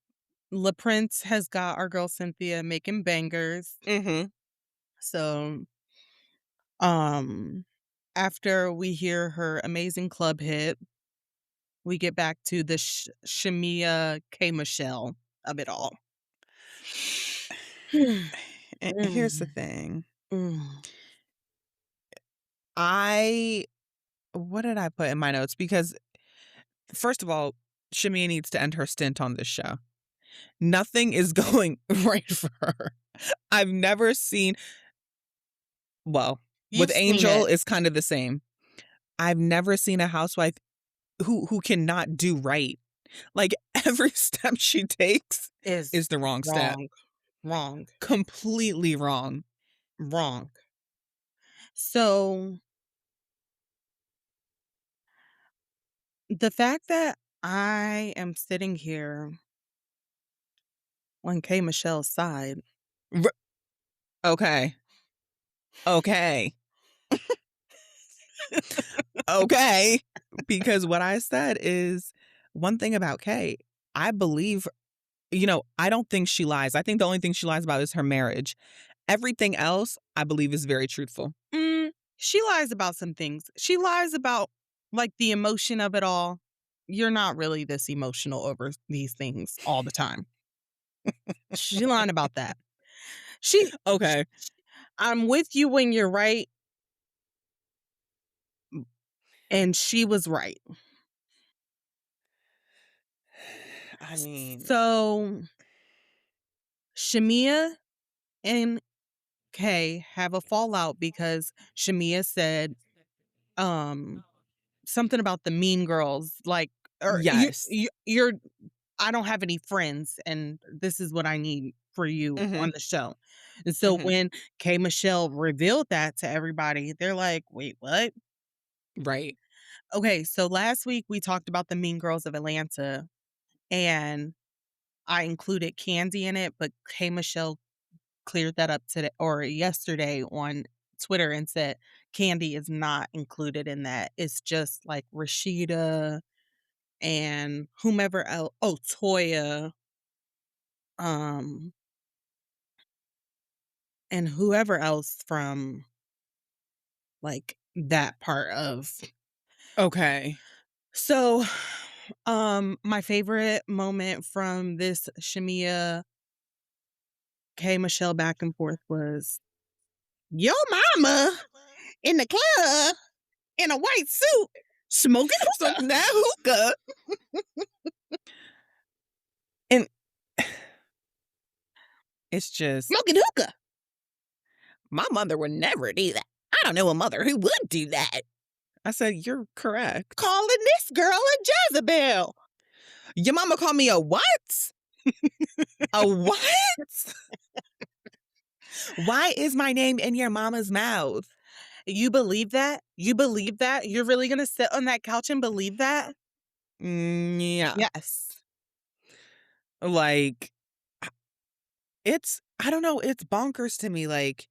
Le Prince has got our girl Cynthia making bangers. Mm-hmm. So, um, after we hear her amazing club hit, we get back to the Shamia K. Michelle of it all. Here's the Mm, thing. mm. I what did I put in my notes? Because first of all, Shamia needs to end her stint on this show. Nothing is going right for her. I've never seen well, with You've seen Angel it. is kind of the same. I've never seen a housewife who cannot do right. Like every step she takes Is is the wrong step. wrong, wrong, Completely wrong. wrong. So, the fact that I am sitting here on K. Michelle's side. R- okay. Okay. Okay. Because what I said is one thing about Kay, I believe, I don't think she lies. I think the only thing she lies about is her marriage. Everything else, I believe, is very truthful. She lies about some things. She lies about, like, the emotion of it all. You're not really this emotional over these things all the time. She lying about that. She Okay. I'm with you when you're right, and she was right. I mean, So, Shamia and Kay have a fallout because Shamia said, um, something about the mean girls, like, or yes. you're I don't have any friends, and this is what I need for you Hmm. on the show. And so Hmm. when K. Michelle revealed that to everybody, they're like, "Wait, what?" Right. Okay, so last week we talked about the Mean Girls of Atlanta, and I included Candy in it, but K. Michelle cleared that up today or yesterday on Twitter and said Candy is not included in that. It's just like Rashida and whomever else. Oh, Toya, um, and whoever else from like that part of. Okay. So, my favorite moment from this Shamia K Michelle back and forth was your mama in the club in a white suit smoking So hookah. now hookah. And it's just, Smoking hookah. my mother would never do that. I don't know a mother who would do that. I said, you're correct. Calling this girl a Jezebel. Your mama called me a what? A what? Why is my name in your mama's mouth? You believe that? You believe that? You're really gonna sit on that couch and believe that? Yeah. Yes. Like, I don't know, it's bonkers to me. Like,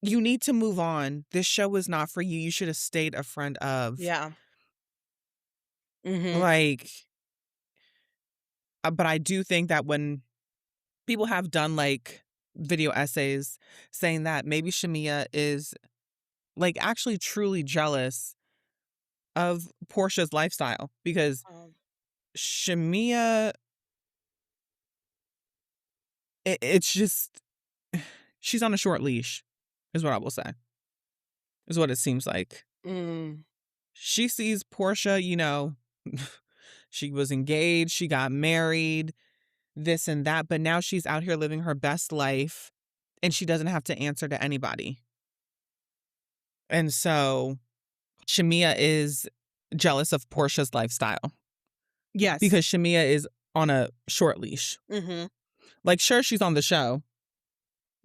you need to move on. This show is not for you. You should have stayed a friend of. Yeah. Mm-hmm. Like, but I do think that when people have done like video essays saying that maybe Shamia is like actually truly jealous of Portia's lifestyle because Shamia, it's just, she's on a short leash, is what I will say, is what it seems like. Mm. She sees Portia, she was engaged, she got married, this and that, but now she's out here living her best life and she doesn't have to answer to anybody. And so Shamia is jealous of Portia's lifestyle Yes. because Shamia is on a short leash. Mm-hmm. Like, sure, she's on the show,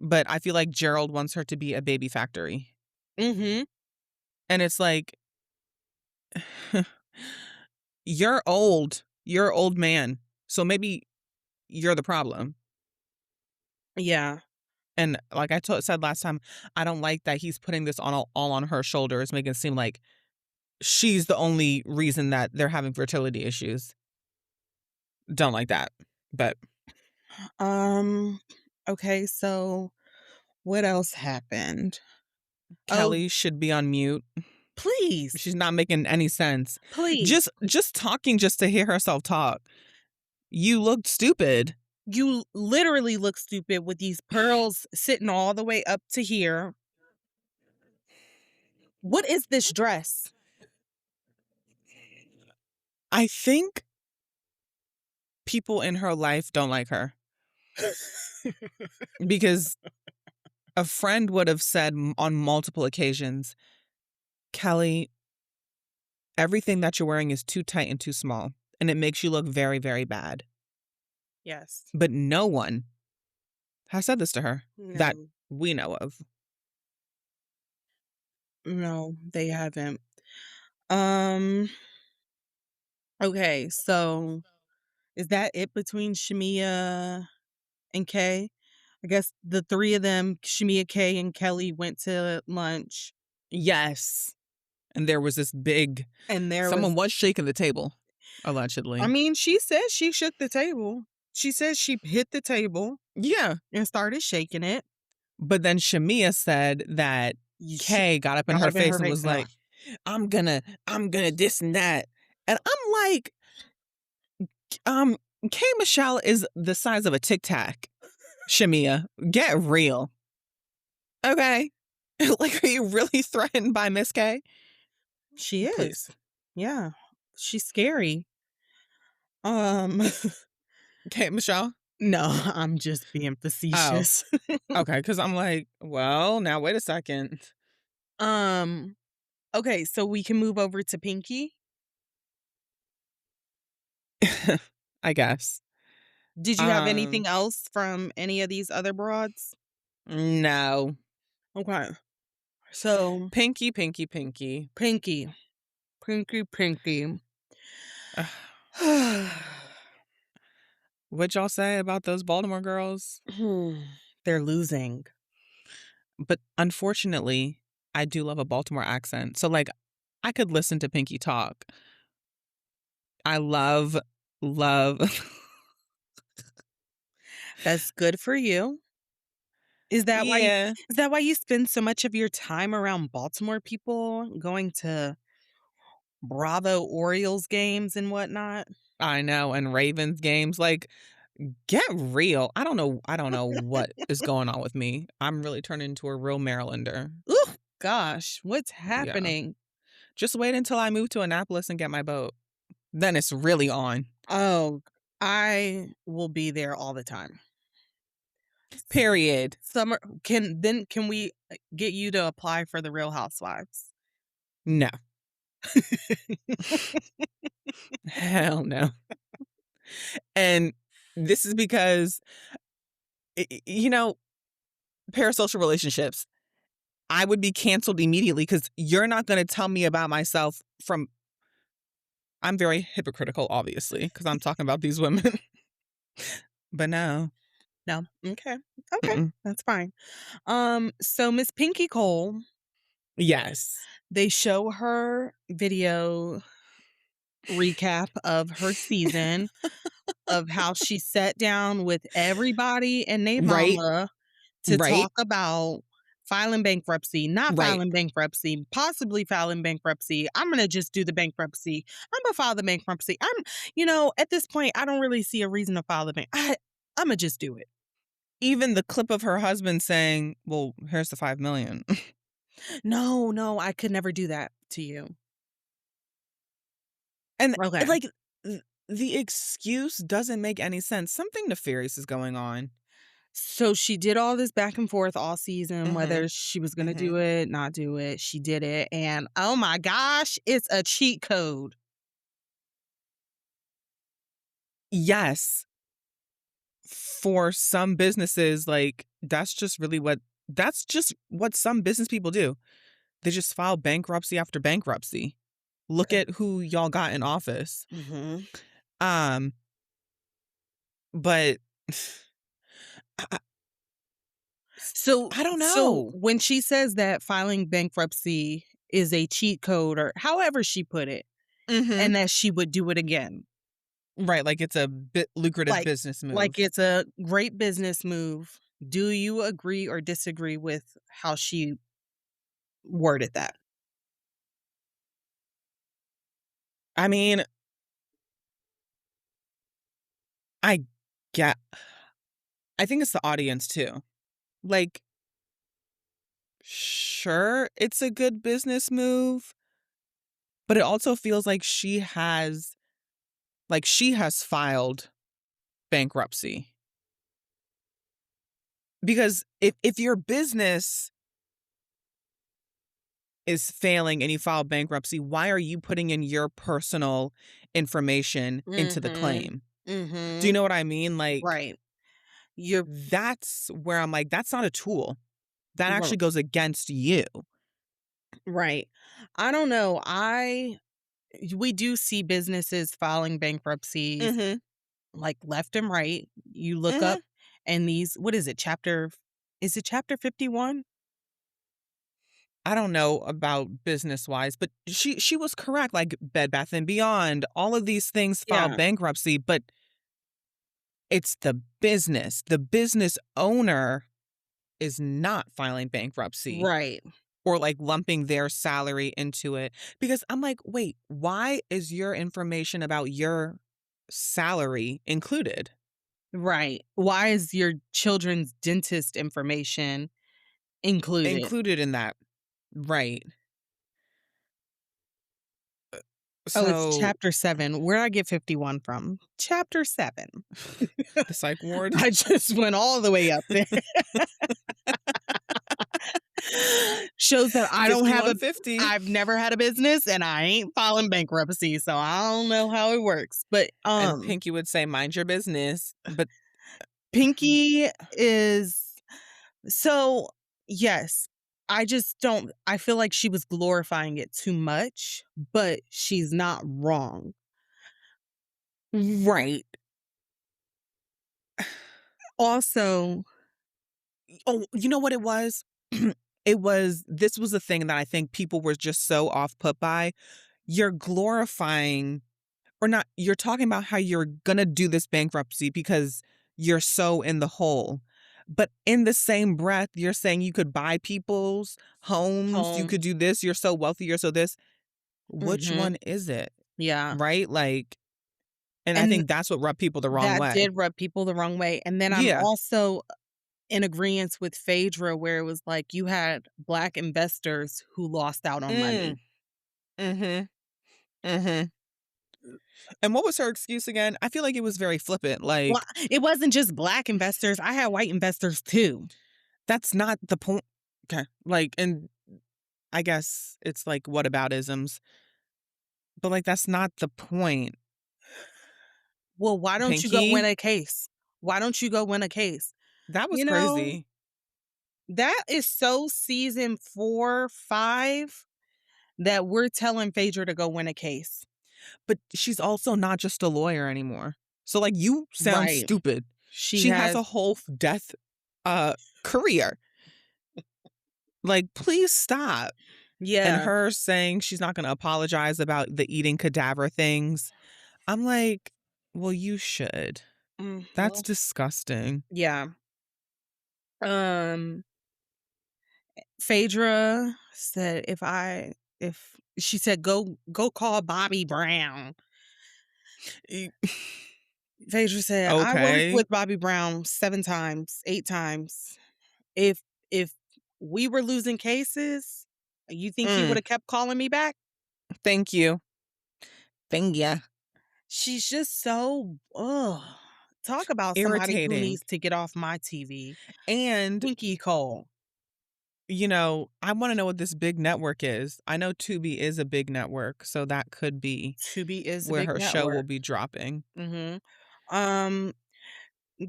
but I feel like Gerald wants her to be a baby factory. Mm-hmm. And it's like, you're old. You're an old man. So maybe you're the problem. Yeah. And like I said last time, I don't like that he's putting this on all on her shoulders, making it seem like she's the only reason that they're having fertility issues. Don't like that. But Okay, so what else happened? Oh, Kelly should be on mute. please. She's not making any sense. Please. Just talking just to hear herself talk. You looked stupid. You literally look stupid with these pearls sitting all the way up to here. What is this dress? I think people in her life don't like her because a friend would have said on multiple occasions, Kelly, everything that you're wearing is too tight and too small, and it makes you look very, very bad. Yes. But no one has said this to her that No. we know of. No, they haven't. Okay, so is that it between Shamia and Kay? I guess the three of them, Shamia, Kay, and Kelly, went to lunch. Yes. And there was this big, And someone was shaking the table, I allegedly. mean, she says she shook the table. She says she hit the table Yeah. and started shaking it. But then Shamia said that Kay got up in her face and was like, I'm gonna this and that. And I'm like, Kay Michelle is the size of a Tic Tac. Shamia, get real. Okay. Like, are you really threatened by Miss K? She is. Please. Yeah. She's scary. Kay Michelle? No, I'm just being facetious. Okay, because I'm like, well, now wait a second. Okay, so we can move over to Pinky. I guess. Did you have anything else from any of these other broads? No. Okay. So Pinky. Pinky. What'd y'all say about those Baltimore girls? They're losing. But unfortunately, I do love a Baltimore accent. So, like, I could listen to Pinky talk. I love. That's good for you. Is that why Yeah. is that why you spend so much of your time around Baltimore people, going to Bravo Orioles games and whatnot? I know, and Ravens games, like, get real. I don't know what is going on with me. I'm really turning into a real Marylander. Ooh, gosh, what's Yeah. happening? Just wait until I move to Annapolis and get my boat. Then it's really on. Oh, I will be there all the time. S Period. Summer can we, get you to apply for the Real Housewives? No. Hell no. And this is because, you know, parasocial relationships, I would be canceled immediately because you're not going to tell me about myself from. I'm very hypocritical, obviously, because I'm talking about these women. But no. No? Okay. Okay, Mm-mm. that's fine. So Miss Pinky Cole, Yes. they show her video recap of her season, of how she sat down with everybody and they Right. mama to Right. talk about filing bankruptcy, not Right. filing bankruptcy, possibly filing bankruptcy. I'm gonna just do the bankruptcy. I'm gonna file the bankruptcy. At this point, I don't really see a reason to file the bank. I'ma just do it. Even the clip of her husband saying, well, here's the 5 million. No, no, I could never do that to you. And Okay. like the excuse doesn't make any sense. Something nefarious is going on. So she did all this back and forth all season, Mm-hmm. whether she was gonna Mm-hmm. do it, not do it. She did it. And oh my gosh, it's a cheat code. Yes. For some businesses, like that's just what some business people do. They just file bankruptcy after bankruptcy. Look at who y'all got in office. Mm-hmm. Um, but I, So I don't so know. when she says that filing bankruptcy is a cheat code or however she put it, Mm-hmm. and that she would do it again. Right, like it's a bit lucrative Like business like move. it's a great business move. Do you agree or disagree with how she worded that? I mean, I get. I think it's the audience too. Like, sure, it's a good business move, but it also feels like she has filed bankruptcy. Because if your business is failing and you file bankruptcy, why are you putting in your personal information into the Mhm. claim? Do you Mhm. know what I mean? Like, Right. You're that's where I'm like, that's not a tool. That r actually goes against you. right. I don't know. I We do see businesses filing bankruptcies Mhm. like left and right. You look Mhm. up and these what is it chapter 51? I don't know about business wise, but she was correct. Like Bed Bath and Beyond, all of these things file Yeah. bankruptcy, but it's the business. The business owner is not filing bankruptcy Right. or like lumping their salary into it. Because I'm like, wait, why is your information about your salary included? Right. Why is your children's dentist information included? Included in that. Right. Oh, it's So chapter 7. Where'd I get 51 from? Chapter 7. the psych ward. I just went all the way up there. Shows that $51.50. I've never had a business and I ain't filing bankruptcy, so I don't know how it works. But And Pinky would say, mind your business. But Pinky is so yes. I just don't I feel like she was glorifying it too much, but she's not wrong. right. Also, Oh, you know what it was? This was a thing that I think people were just so off put by. You're glorifying, or not, you're talking about how you're gonna do this bankruptcy because you're so in the hole. But in the same breath, you're saying you could buy people's homes, you could Homes. do this, you're so wealthy, you're so this. Which Mhm. one is it? Yeah. Right? Like, and I And think that's what rubbed people the wrong that way. did rub people the wrong way, and then I'm Yeah. also in agreeance with Phaedra where it was like you had Black investors who lost out on money. Mm. Mhm. Mhm. And what was her excuse again? I feel like it was very flippant. Well, Like, it wasn't just Black investors, I had white investors too. that's not the point. Okay. Like, and I guess it's like whataboutisms, but like that's not the point. Well, why don't you go win Pinky, a case? Why don't you go win a case? that was You know, crazy. that is so season 4, 5 that we're telling Phaedra to go win a case. But she's also not just a lawyer anymore. So like you sound Right. stupid. She She has has a whole death career. Like please stop. And yeah. her saying she's not going to apologize about the eating cadaver things. I'm like, well you should. That's Well, disgusting. yeah. Um, Phaedra said if she said go call Bobby Brown. E- Phaedra said, "I worked Okay. with Bobby Brown 7 times, 8 times. If we were losing cases, you think he would Mm, have kept calling me back?" thank you. Thank ya. She's just so ugh. Talk about somebody who Irritating. needs to get off my TV. And Pinky Cole. I want to know what this big network is. I know Tubi is a big network, so that could be Tubi is a where big her show will network. be dropping. Mhm. Um,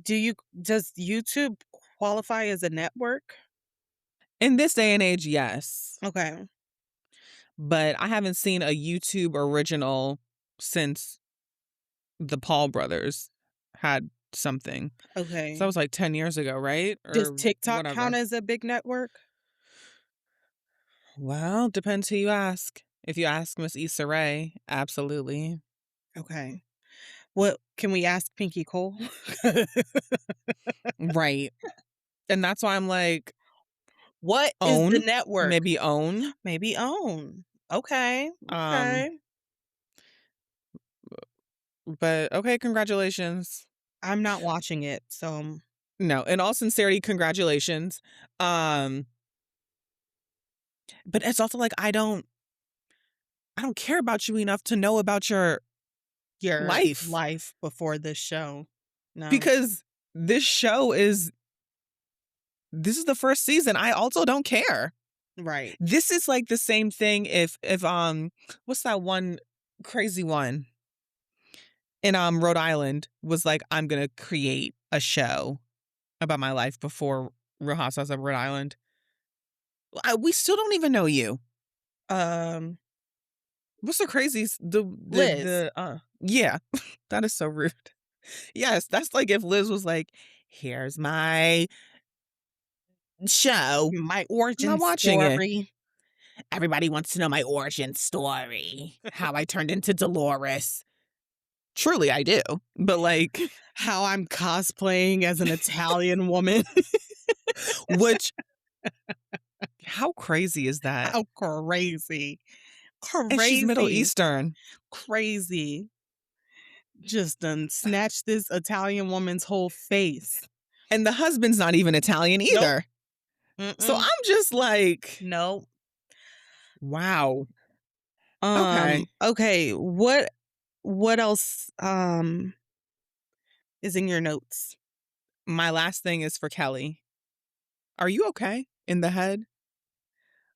does YouTube qualify as a network? In this day and age, yes. Okay. But I haven't seen a YouTube original since the Paul brothers had something. So that Okay. was like 10 years ago, right? Does Or TikTok count whatever. as a big network? Well, depends who you ask. If you ask Miss Issa Rae, absolutely. Okay. What can we ask Pinky Cole? Right. And that's why I'm like, What is the own, network? maybe own. Maybe OWN. Okay. Um, Okay. but okay, congratulations. I'm not watching it, so No, in all sincerity, congratulations. Um, but it's also like I don't care about you enough to know about your your life life before this show. No. because this is the first season. I also don't care. Right. This is like the same thing if what's that one crazy one in Rhode Island was like I'm going to create a show about my life before Real Housewives of Rhode Island. We still don't even know you. Um, What's the craziest Liz, yeah. That is so rude. Yes, that's like if Liz was like, "Here's my show." my I'm not origin watching it. story, Everybody wants to know my origin story, how I turned into Dolores. Truly, I do. But like, how I'm cosplaying as an Italian woman. which, how crazy is that? How crazy. And she's Middle Crazy. Eastern. Crazy. Just done snatched this Italian woman's whole face. And the husband's not even Italian Nope. either. So Mm-mm. I'm just like, Nope. wow. Okay. Okay, what else is in your notes? My last thing is for Kelly. Are you okay in the head?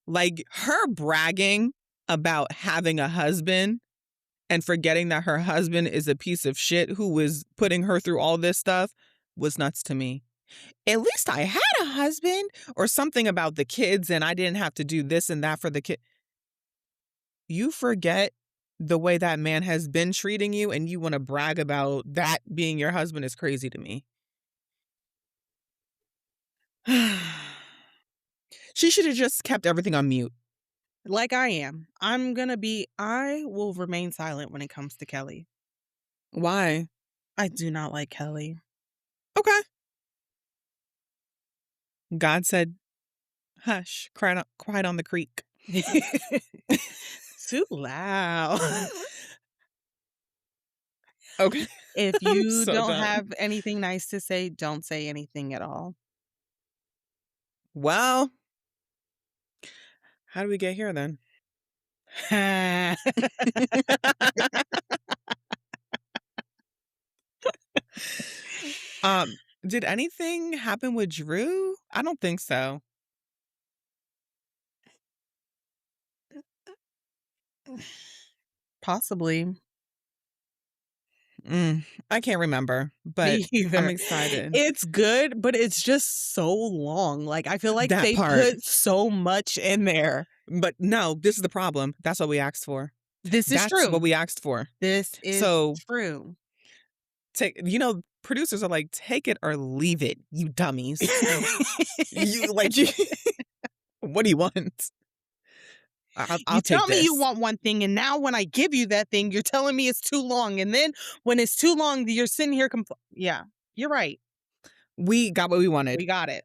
Like her bragging about having a husband and forgetting that her husband is a piece of shit who was putting her through all this stuff was nuts to me. At least I had a husband or something about the kids and I didn't have to do this and that for the kid. You forget the way that man has been treating you and you want to brag about that being your husband is crazy to me. She should have just kept everything on mute. Like I am. I will remain silent when it comes to Kelly. Why? I do not like Kelly. Okay. God said, hush, cried on the creek. Too loud. Okay. If I'm you so don't done. have anything nice to say, don't say anything at all. Well, how do we get here then? Did anything happen with Drew? I don't think so. Possibly. I can't remember, but Me I'm either. excited. It's good, but it's just so long. Like, I feel like That they part. put so much in there. But no, this is the problem. That's what we asked for. This is That's what true. we asked for. This is So true. producers are like, take it or leave it, you dummies. You what do you want? I'll You take tell me you this. want one thing, and now when I give you that thing, you're telling me it's too long. And then when it's too long, you're sitting here yeah, you're right. We got what we wanted. We got it.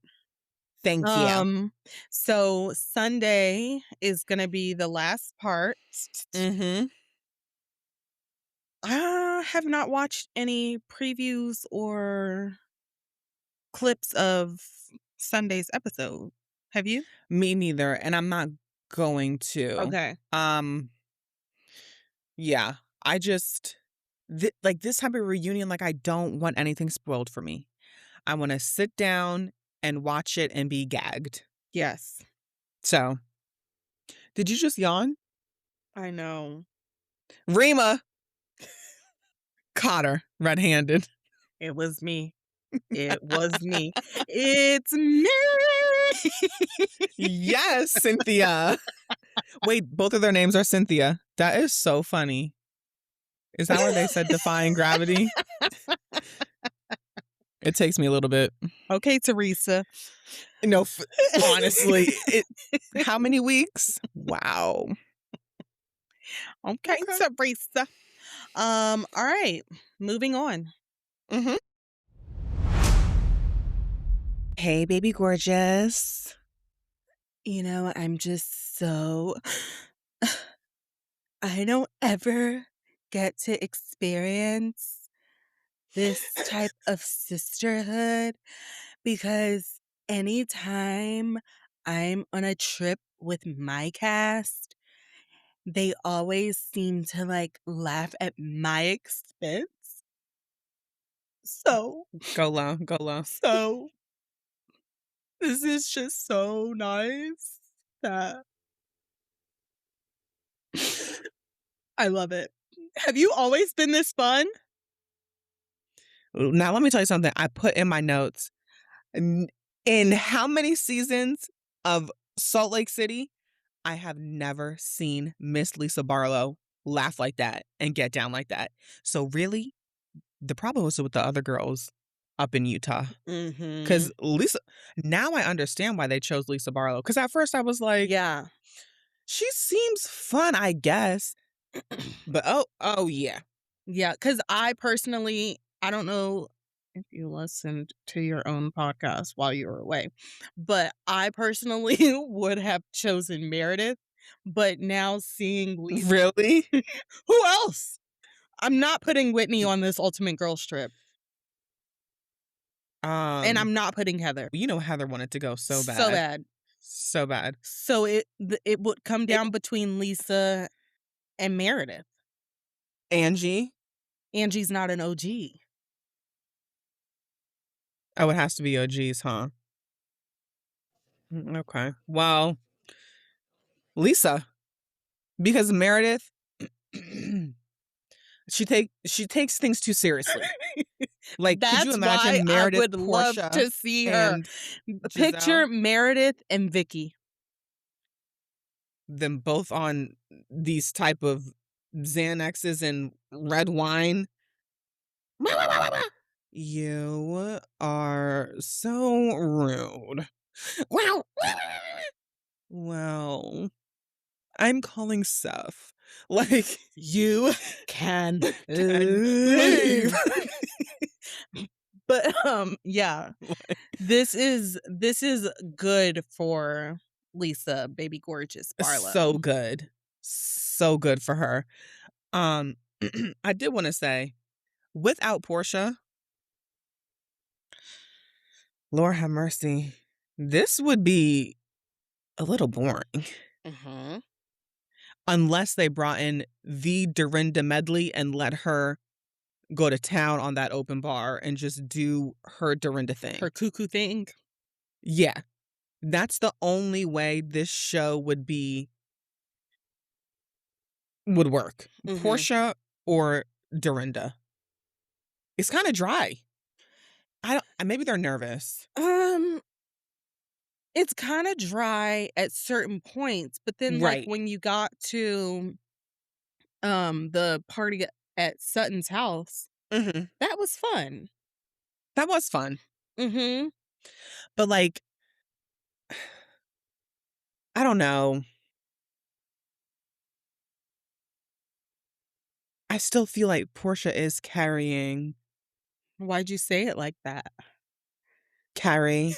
Thank you. So Sunday is gonna be the last part. Mm-hmm. I have not watched any previews or clips of Sunday's episode. Have you? Me neither, and I'm not going to. Okay. Yeah. I just like this type of reunion, like I don't want anything spoiled for me. I want to sit down and watch it and be gagged. Yes. So, did you just yawn? I know. Rima caught her red-handed. It was me. It was me. It's me. Yes, Cynthia. Wait, both of their names are Cynthia. That is so funny. Is that where they said defying gravity? It takes me a little bit. Okay, Teresa. No, honestly, how many weeks? Wow. Okay, Teresa. All right. Moving on. Mm-hmm. Hey, baby gorgeous. I'm just so I don't ever get to experience this type of sisterhood because anytime I'm on a trip with my cast, they always seem to like laugh at my expense. So, Go low, go low. so this is just so nice that I love it. Have you always been this fun? Now, let me tell you something. I put in my notes. In how many seasons of Salt Lake City, I have never seen Miss Lisa Barlow laugh like that and get down like that. So really, the problem was with the other girls up in Utah. Mm-hmm. Because now I understand why they chose Lisa Barlow. Because at first I was like, Yeah. she seems fun, I guess. But oh yeah. Yeah, because I personally, I don't know if you listened to your own podcast while you were away, but I personally would have chosen Meredith. But now seeing Lisa, Really? who else? I'm not putting Whitney on this Ultimate Girls trip, and I'm not putting Heather. Heather wanted to go so bad. So bad. So bad. So it would come down between Lisa and Meredith. Angie? Angie's not an OG. Oh, it has to be OGs, huh? Okay. Well, Lisa. Because Meredith, she takes things too seriously. Like, could you That's why imagine Meredith, I would love Portia, to see her. and Picture Giselle? Meredith and Vicky. Them both on these type of Xanaxes and red wine. You are so rude. Well, I'm calling Seth. Like, You can leave. But, yeah, this is good for Lisa, Baby Gorgeous Barlow. So good. So good for her. Um, I did wanna say, without Portia, Lord have mercy, this would be a little boring Mhm. unless they brought in the Dorinda medley and let her go to town on that open bar and just do her Dorinda thing. Her cuckoo thing. Yeah, that's the only way this show would work. Mhm. Portia or Dorinda. It's kinda dry. I don't maybe they're nervous. Um, it's kinda dry at certain points, but then, like, Right. when you got to, the party at Sutton's house, Mhm. that was fun. That was fun. Mhm. But, like, I don't know. I still feel like Portia is Why'd you say it like that? carry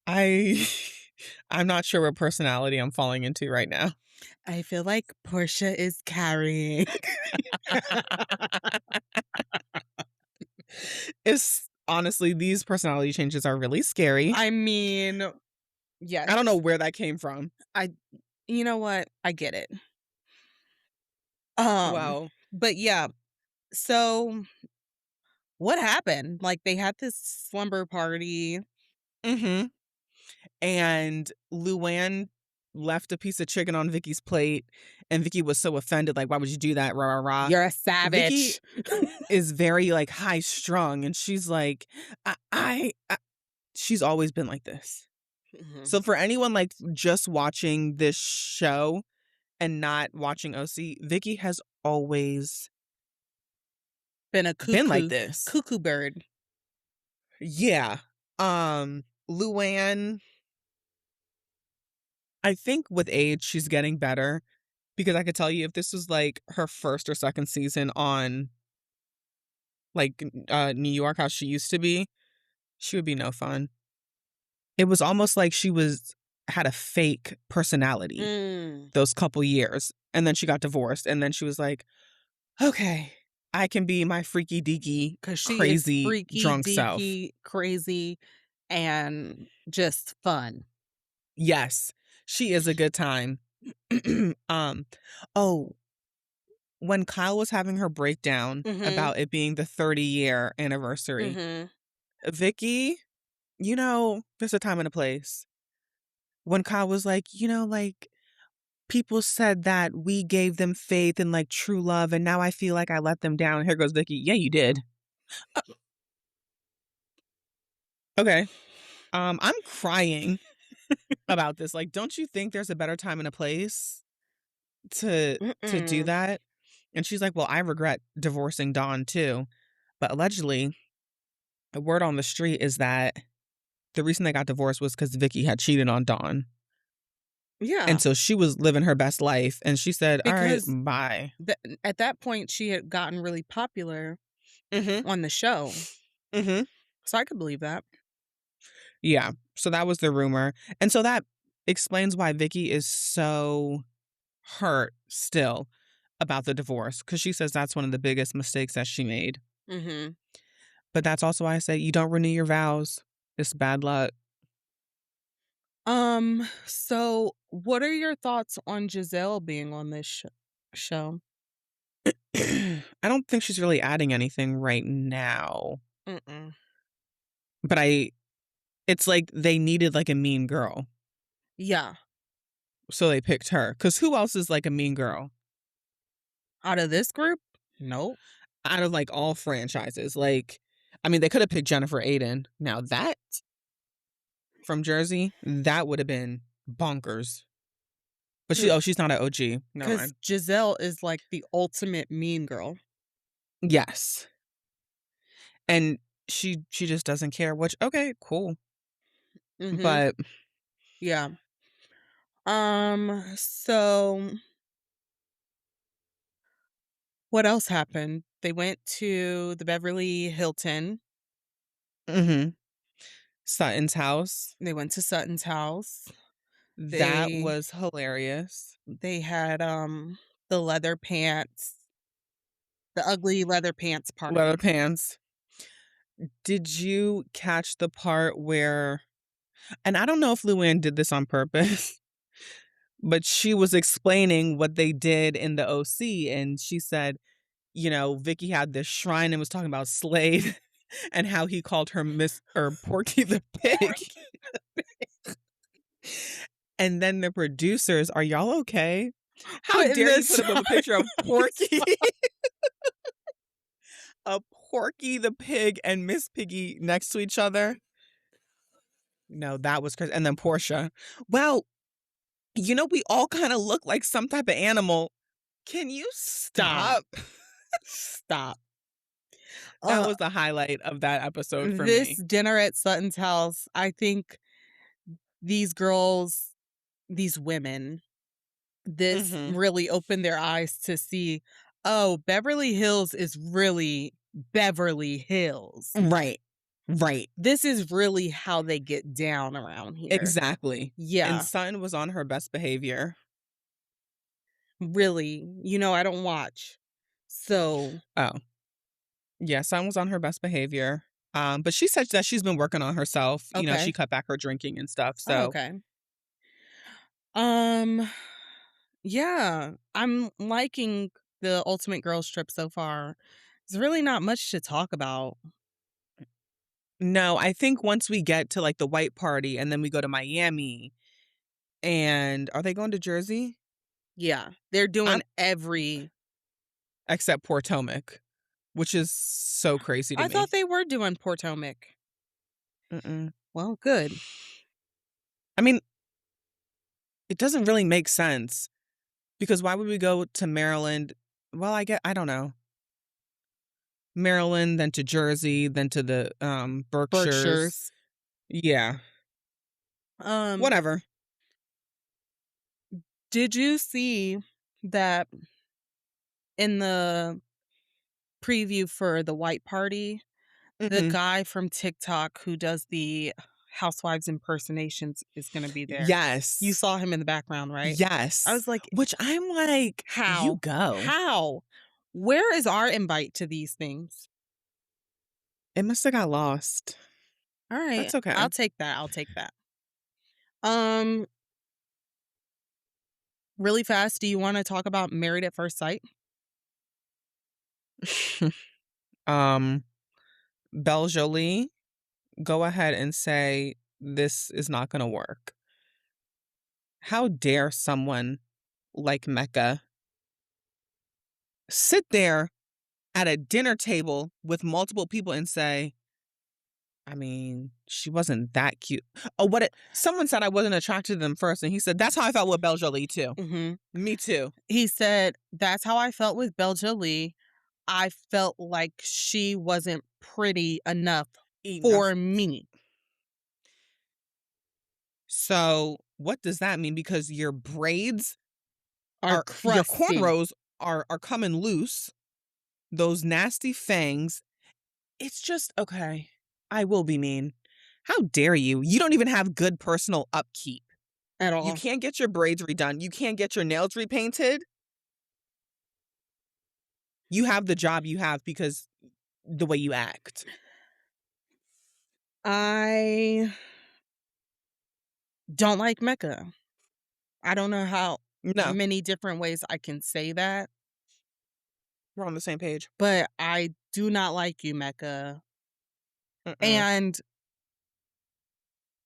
I I'm not sure what personality I'm falling into right now. I feel like Portia is carrying. It's honestly, these personality changes are really scary. I mean, yes. I don't know where that came from. I You know what? I get it. Um, Well, but yeah, so what happened? Like, they had this slumber party. mhm, and Luann left a piece of chicken on Vicky's plate, and Vicky was so offended, like, "Why would you do that? Rah, rah, rah." You're a Vicky savage. is very, like, high strung, and she's like, I" she's always been like this. Mhm. So for anyone, like, just watching this show and not watching OC, Vicky has always Been a been like cuckoo this. cuckoo bird. Yeah. Luann, I think with age, she's getting better because I could tell you if this was, like, her 1st or 2nd season on, like, New York, how she used to be, she would be no fun. It was almost like she had a fake personality Mm. those couple years, and then she got divorced, and then she was like, "Okay, I can be my freaky deaky, 'Cause she is crazy, freaky, drunk self." deaky, crazy, and just fun. Yes, she is a good time. Um, oh, when Kyle was having her breakdown Mhm, about it being the 30-year anniversary, mhm. Vicky, there's a time and a place. When Kyle was like, like, "People said that we gave them faith and, like, true love, and now I feel like I let them down." Here goes Vicky, "Yeah, you did." Uh, okay. I'm crying about this, like, don't you think there's a better time and a place to do Mm-mm. that? And she's like, "Well, I regret divorcing Dawn too." But allegedly, the word on the street is that the reason they got divorced was because Vicky had cheated on Dawn. Yeah, And so she was living her best life, and she said, "Alright, because bye." at that point, she had gotten really popular Mhm, on the show, mhm. so I could believe that. Yeah, so that was the rumor, and so that explains why Vicky is so hurt still about the divorce, because she says that's one of the biggest mistakes that she made. Mhm. But that's also why I say you don't renew your vows. It's bad luck. So what are your thoughts on Giselle being on this show? I don't think she's really adding anything right now, Mm-mm. but it's like they needed, like, a mean girl, Yeah, so they picked her. Cause who else is like a mean girl out of this group? Nope. out of, like, all franchises? Like, I mean, they coulda picked Jennifer Aiden. Now that from Jersey, that would have been bonkers. But she's not an OG. Never Because mind. Giselle is like the ultimate mean girl. Yes, and she just doesn't care, which okay, cool, Mhm. but Yeah. So what else happened? They went to the Beverly Hilton. Mhm. Sutton's house. They went to Sutton's house. That They was hilarious. they had, the leather pants, the ugly leather pants Leather party. pants. Did you catch the part where, and I don't know if Luann did this on purpose, but she was explaining what they did in the OC, and she said, Vicky had this shrine and was talking about Slade and how he called her Miss or Porky the Pig. And then the producers, are y'all okay? How Putting dare you this put up a picture of Porky, a Porky the Pig and Miss Piggy next to each other? No, that was crazy. And then Portia. Well, we all kind of look like some type of animal. Can you Stop. stop? Stop. That Uh, was the highlight of that episode for this me. dinner at Sutton's house, I think these girls, these women, this Mhm. really opened their eyes to see, oh, Beverly Hills is really Beverly Hills. Right. Right. This is really how they get down around here. Exactly. And Yeah, Sutton was on her best behavior. really. I don't watch. So, Oh, yeah, Sutton was on her best behavior. But she said that she's been working on herself. She okay. cut back her drinking and stuff. Oh, So, okay. Um, yeah, I'm liking the Ultimate Girls Trip so far. There's really not much to talk about. no, I think once we get to like the white party and then we go to Miami, and are they going to Jersey? Yeah, they're I'm doing every except Potomac, which is so crazy to I thought me. they were doing Potomac. Mm-mm. Well, good. I mean, it doesn't really make sense because why would we go to Maryland? Well, I don't know. Maryland, then to Jersey, then to the Berkshires. Berkshires. Yeah, Um, whatever. did you see that in the preview for the white party, the Hmm. guy from TikTok who does the Housewives impersonations is gonna be there? You Yes. saw him in the background, right? I Yes. was like, Which I'm like, you "How? go. How? Where is our invite to these things?" It must have got lost. Alright, That's okay. I'll take that, I'll take that. Um, really fast, do you wanna talk about Married at First Sight? um, Belle Jolie, go ahead and say this is not going to work. How dare someone like Mecca sit there at a dinner table with multiple people and say, I mean, she wasn't that cute. Oh, someone said I wasn't attracted to them first, and he said that's how I felt with Belle Jolie too. Mhm. Me too. He said, "That's how I felt with Belle Jolie. I felt like she wasn't pretty enough Enough. for me." So what does that mean? Because your braids Are your crusty cornrows are coming loose. Those nasty fangs. It's just okay. I will be mean. How dare you? You don't even have good personal upkeep. at You all. can't get your braids redone. You can't get your nails repainted. You have the job you have because the way you act. I don't like Mecca. I don't know how No, many different ways I can say that, we're on the same page. but I do not like you, Mecca. Mm-mm. And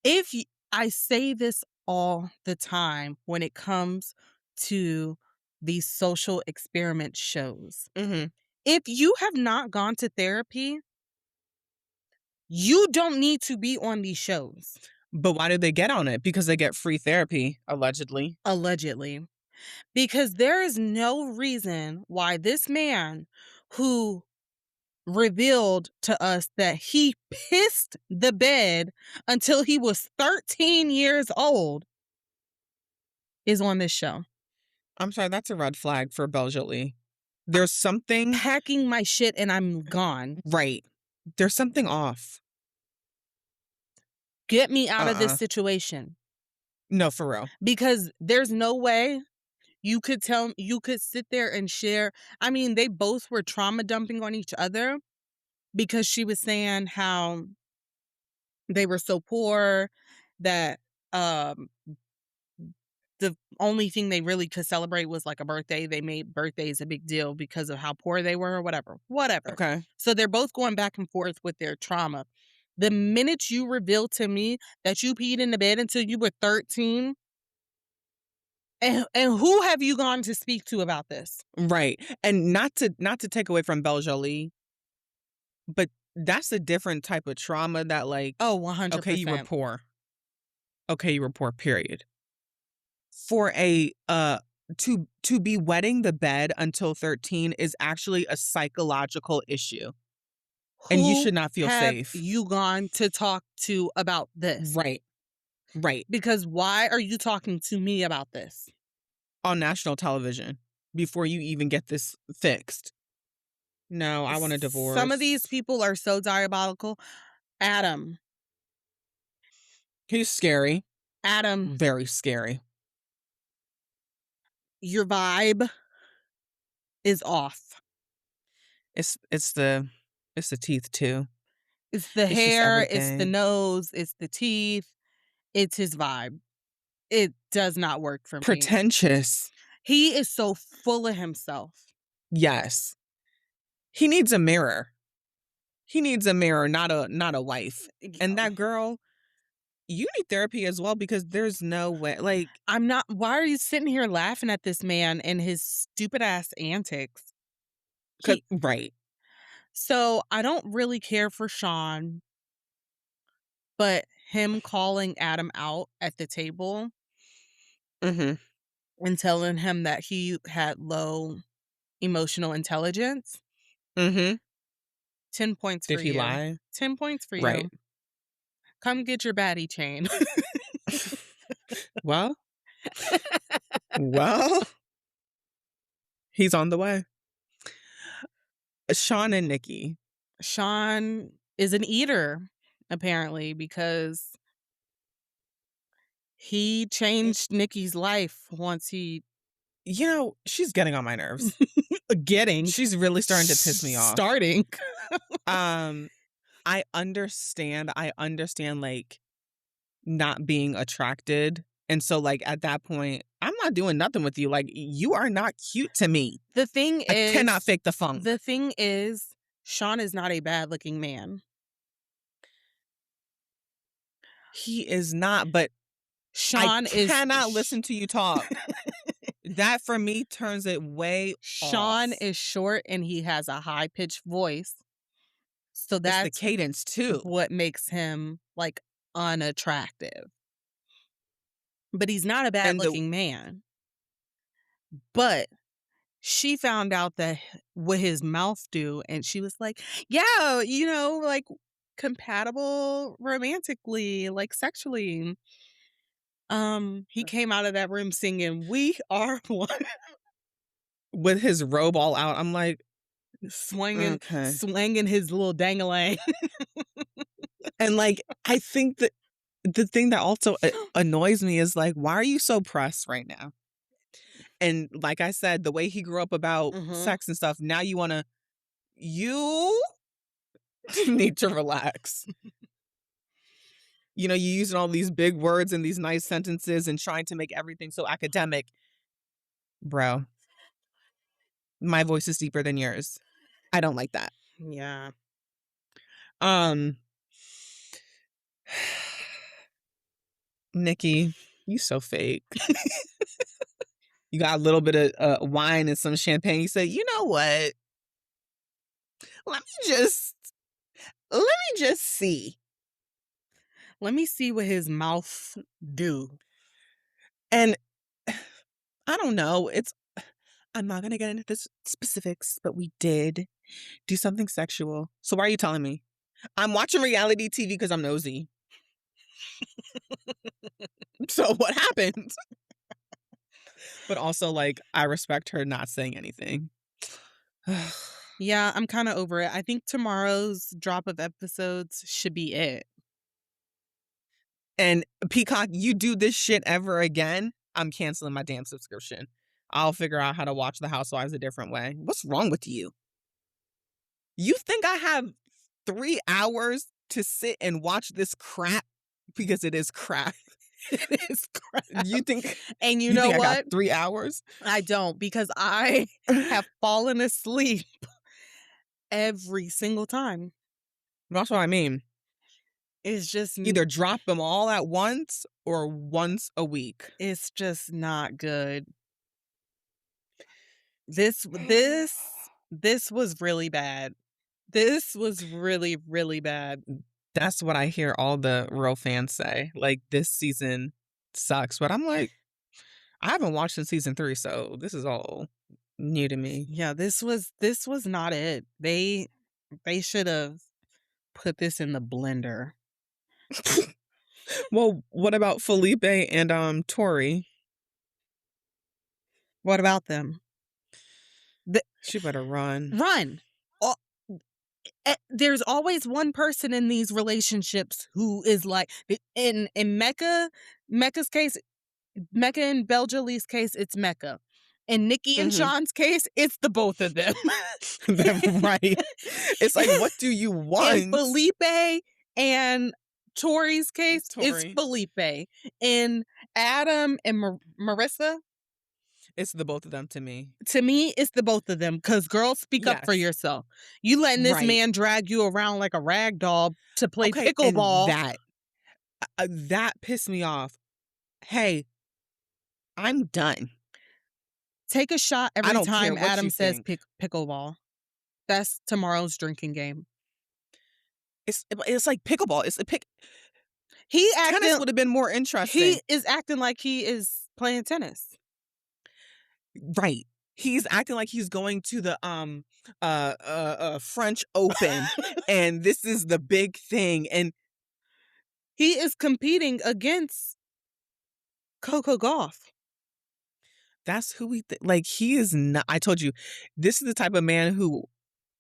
if y I say this all the time when it comes to these social experiment shows. Mm-hmm. If you have not gone to therapy, you don't need to be on these shows, But why do they get on it? Because they get free therapy, allegedly. allegedly. Because there is no reason why this man who revealed to us that he pissed the bed until he was 13 years old is on this show. I'm sorry, that's a red flag for Belle Jolie. There's something packing my shit and I'm gone. right. There's something off. Get me out of this Uh-uh. situation. No, for real. Because there's no way you could sit there and share. I mean, they both were trauma dumping on each other because she was saying how they were so poor that um the only thing they really could celebrate was like a birthday. They made birthdays a big deal because of how poor they were or whatever. Whatever. Okay. So they're both going back and forth with their trauma. The minute you reveal to me that you peed in the bed until you were 13, and who have you gone to speak to about this? Right. And not to take away from Belle Jolie, but that's a different type of trauma that like, Oh, okay, you were 100%. poor. Okay, you were poor, period. For a to be wetting the bed until 13 is actually a psychological issue. And you Who should not feel have safe. you gone to talk to about this? Right. Right. Because why are you talking to me about this? On national television before you even get this fixed. No, I want a Some of these divorce. people are so diabolical. Adam, He's scary. Adam, Very scary. your vibe is off. It's the teeth too. It's the It's just hair, it's the everything. nose, it's the teeth, it's his vibe. It does not work for me. Pretentious. He is so full of himself. Yes. He needs a mirror. He needs a mirror, not a wife. And that girl, you need therapy as well because there's no way. Like, I'm not. Why are you sitting here laughing at this man and his stupid ass antics? right. So I don't really care for Sean, but him calling Adam out at the table Mm-hmm. and telling him that he had low emotional intelligence. Mm-hmm. 10 points Did for he you. lie? 10 points for Right. you. Come get your baddie chain. Well, well, he's on the way. Sean and Nikki. Sean is an eater, apparently, because he changed Nikki's life once he You know, she's getting on my nerves. getting She's really starting to piss me off. starting. I understand like not being attracted. And so like at that point, I'm not doing nothing with you. Like you are not cute to me. The thing I is, cannot fake the funk. The thing is, Sean is not a bad looking man. He is not, but Sean I cannot listen to you talk. That for me turns it way Sean off. is short and he has a high pitched voice. So It's the that's cadence too. what makes him like unattractive. But he's not a bad looking man. But she found out that what his mouth do, and she was like, yeah, you know, like compatible romantically, like sexually. He came out of that room singing "We Are One," with his robe all out. I'm like, swinging, okay. swinging his little dangalang. And like, I think that the thing that also annoys me is like, why are you so pressed right now? And like I said, the way he grew up about sex and stuff, now you need to relax. You know, you're using all these big words and these nice sentences and trying to make everything so academic. Bro, my voice is deeper than yours. I don't like that. Yeah. Nikki, you so fake. You got a little bit of wine and some champagne. You say, you know what? Let me just see. Let me see what his mouth do. And I don't know. I'm not gonna get into the specifics, but we did do something sexual. So why are you telling me? I'm watching reality TV because I'm nosy. So what happened? But also, like, I respect her not saying anything. Yeah, I'm kinda over it. I think tomorrow's drop of episodes should be it. And Peacock, you do this shit ever again, I'm canceling my damn subscription. I'll figure out how to watch The Housewives a different way. What's wrong with you? You think I have 3 hours to sit and watch this crap? Because it is crap. It is crap. You think And you you know think I got what? 3 hours? I don't because I have fallen asleep every single time. That's what I mean. It's just Either drop them all at once or once a week. it's just not good. This was really bad. This was really, really bad. That's what I hear all the real fans say. Like, this season sucks. But I'm like, I haven't watched since season 3, so this is all new to me. Yeah, this was not it. They should have put this in the blender. Well, what about Felipe and Tori? What about them? She better run. Run. Al- There's always one person in these relationships who is like in Mecca's case, Mecca and Beljali's case, it's Mecca. In Nikki and Mhm. Sean's case, it's the both of them. Right. It's like, what do you In want? Felipe and Tori's case, it's Tori. Felipe. In Adam and Marissa, It's the both of them to me. to me, it's the both of them. Because girls, speak up for Yes. yourself. You letting this Right. man drag you around like a rag doll to play Okay, and pickleball. that pissed me off. Hey, I'm done. Take a shot I every don't care time what Adam you says think. pickleball. That's tomorrow's drinking game. It's like pickleball. It's a pick. He Tennis acting would have been more he interesting. is acting like he is playing tennis. Right. He's acting like he's going to the French Open and this is the big thing, and He is competing against Coco Gauff. that's who like, he is not. I told you, this is the type of man who,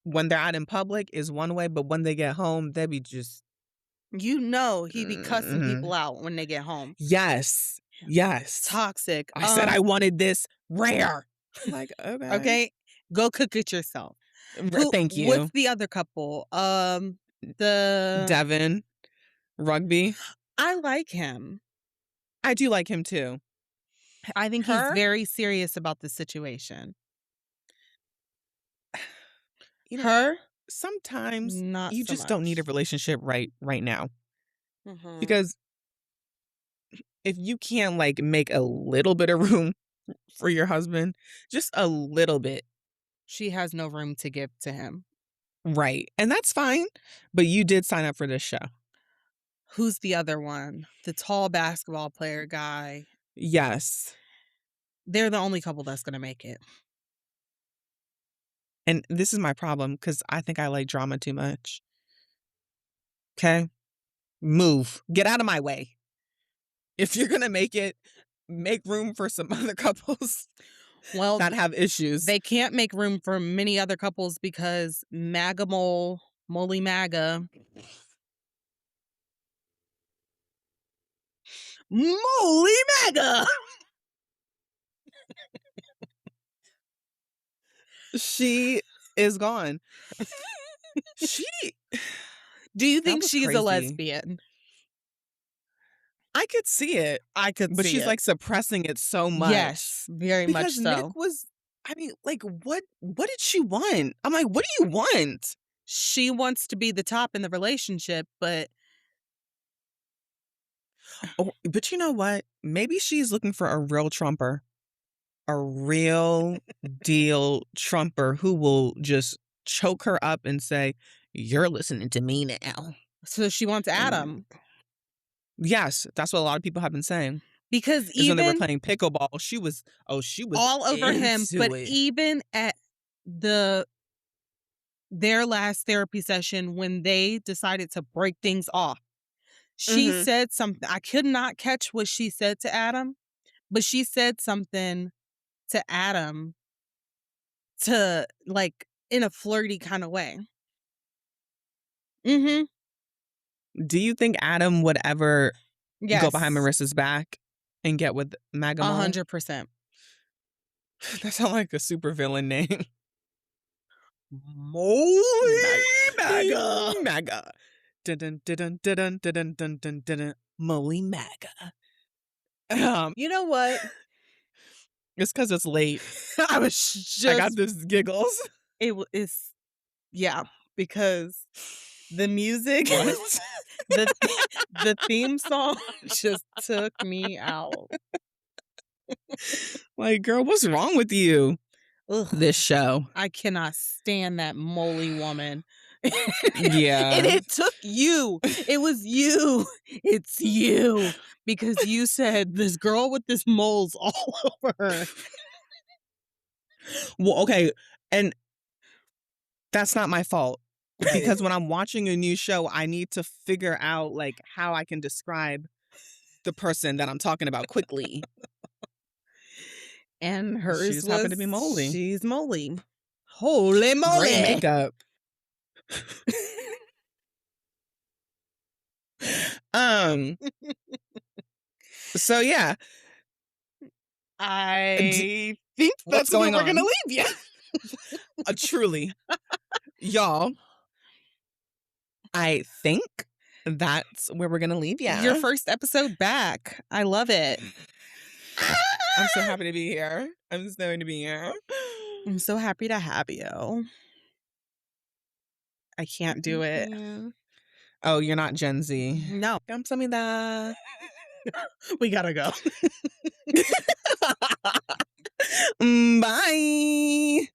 when they're out in public, is one way, but when they get home, they be just You know he be cussing people mm. out when they get home. Yes. Yes. Toxic. I said I wanted this rare. I'm like, okay. Okay, go cook it yourself. Thank What's you. the other couple? The Devin, Rugby. I like him. I do like him too. I think he's Her, very serious about the situation. you know, Her, sometimes not you so just don't need a much. relationship right now. Mhm. Because if you can't like make a little bit of room for your husband, just a little bit, She has no room to give to him. right? And that's fine. But you did sign up for this show. Who's the other one? The tall basketball player guy. Yes. They're the only couple that's gonna make it. And this is my problem because I think I like drama too much. Okay? Move. Get out of my way. If you're going to make it, make room for some other couples Well, that have issues. they can't make room for many other couples because MAGA Moly MAGA. Moly MAGA! She is gone. She Do you that think was she's a crazy. lesbian? I could see it, I could but see she's it. like suppressing it so much. Yes, very much Because Nick so. was, I mean, like, what did she want? I'm like, what do you want? She wants to be the top in the relationship, but Oh, but you know what? Maybe she's looking for a real Trumper. A real deal Trumper who will just choke her up and say, "You're listening to me now." so she wants And Adam. yes, that's what a lot of people have been saying. Because Is when they were even playing pickleball, she was all over him, into but it. even at their last therapy session when they decided to break things off, she Mhm. said something. I could not catch what she said to Adam, but she said something to Adam to like in a flirty kind of way. Mm-hmm. Do you think Adam would ever go behind Yes. Marissa's back and get with Magamole? 100%. That sounds like a supervillain name. Moly Maga. Maga. Dun dun dun dun dun dun dun dun dun. Moly Maga. You know what? It's because it's late. I was just. I got this giggles. It's yeah, because the music, What? the theme song just took me out. Like, girl, what's wrong with you? Ugh, This show. I cannot stand that moly woman. Yeah. And it took you. It was you. It's you. Because you said this girl with this moles all over her. Well, okay. And that's not my fault. Because when I'm watching a new show, I need to figure out like how I can describe the person that I'm talking about quickly. And hers She just happened to be moly. She's moly. Holy moly. Great makeup. So yeah. I think What's that's where going we're on? gonna leave you. Truly. Y'all, I think that's where we're gonna leave you. Your first episode back. I love it. I'm so happy to be here. I'm so happy to be here. I'm so happy to have you. I can't do it. Oh, you're not Gen Z. No. 감사합니다. We gotta go. Bye.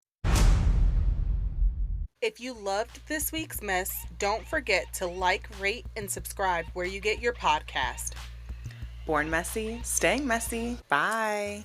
If you loved this week's mess, don't forget to like, rate, and subscribe where you get your podcast. Born messy, staying messy. Bye.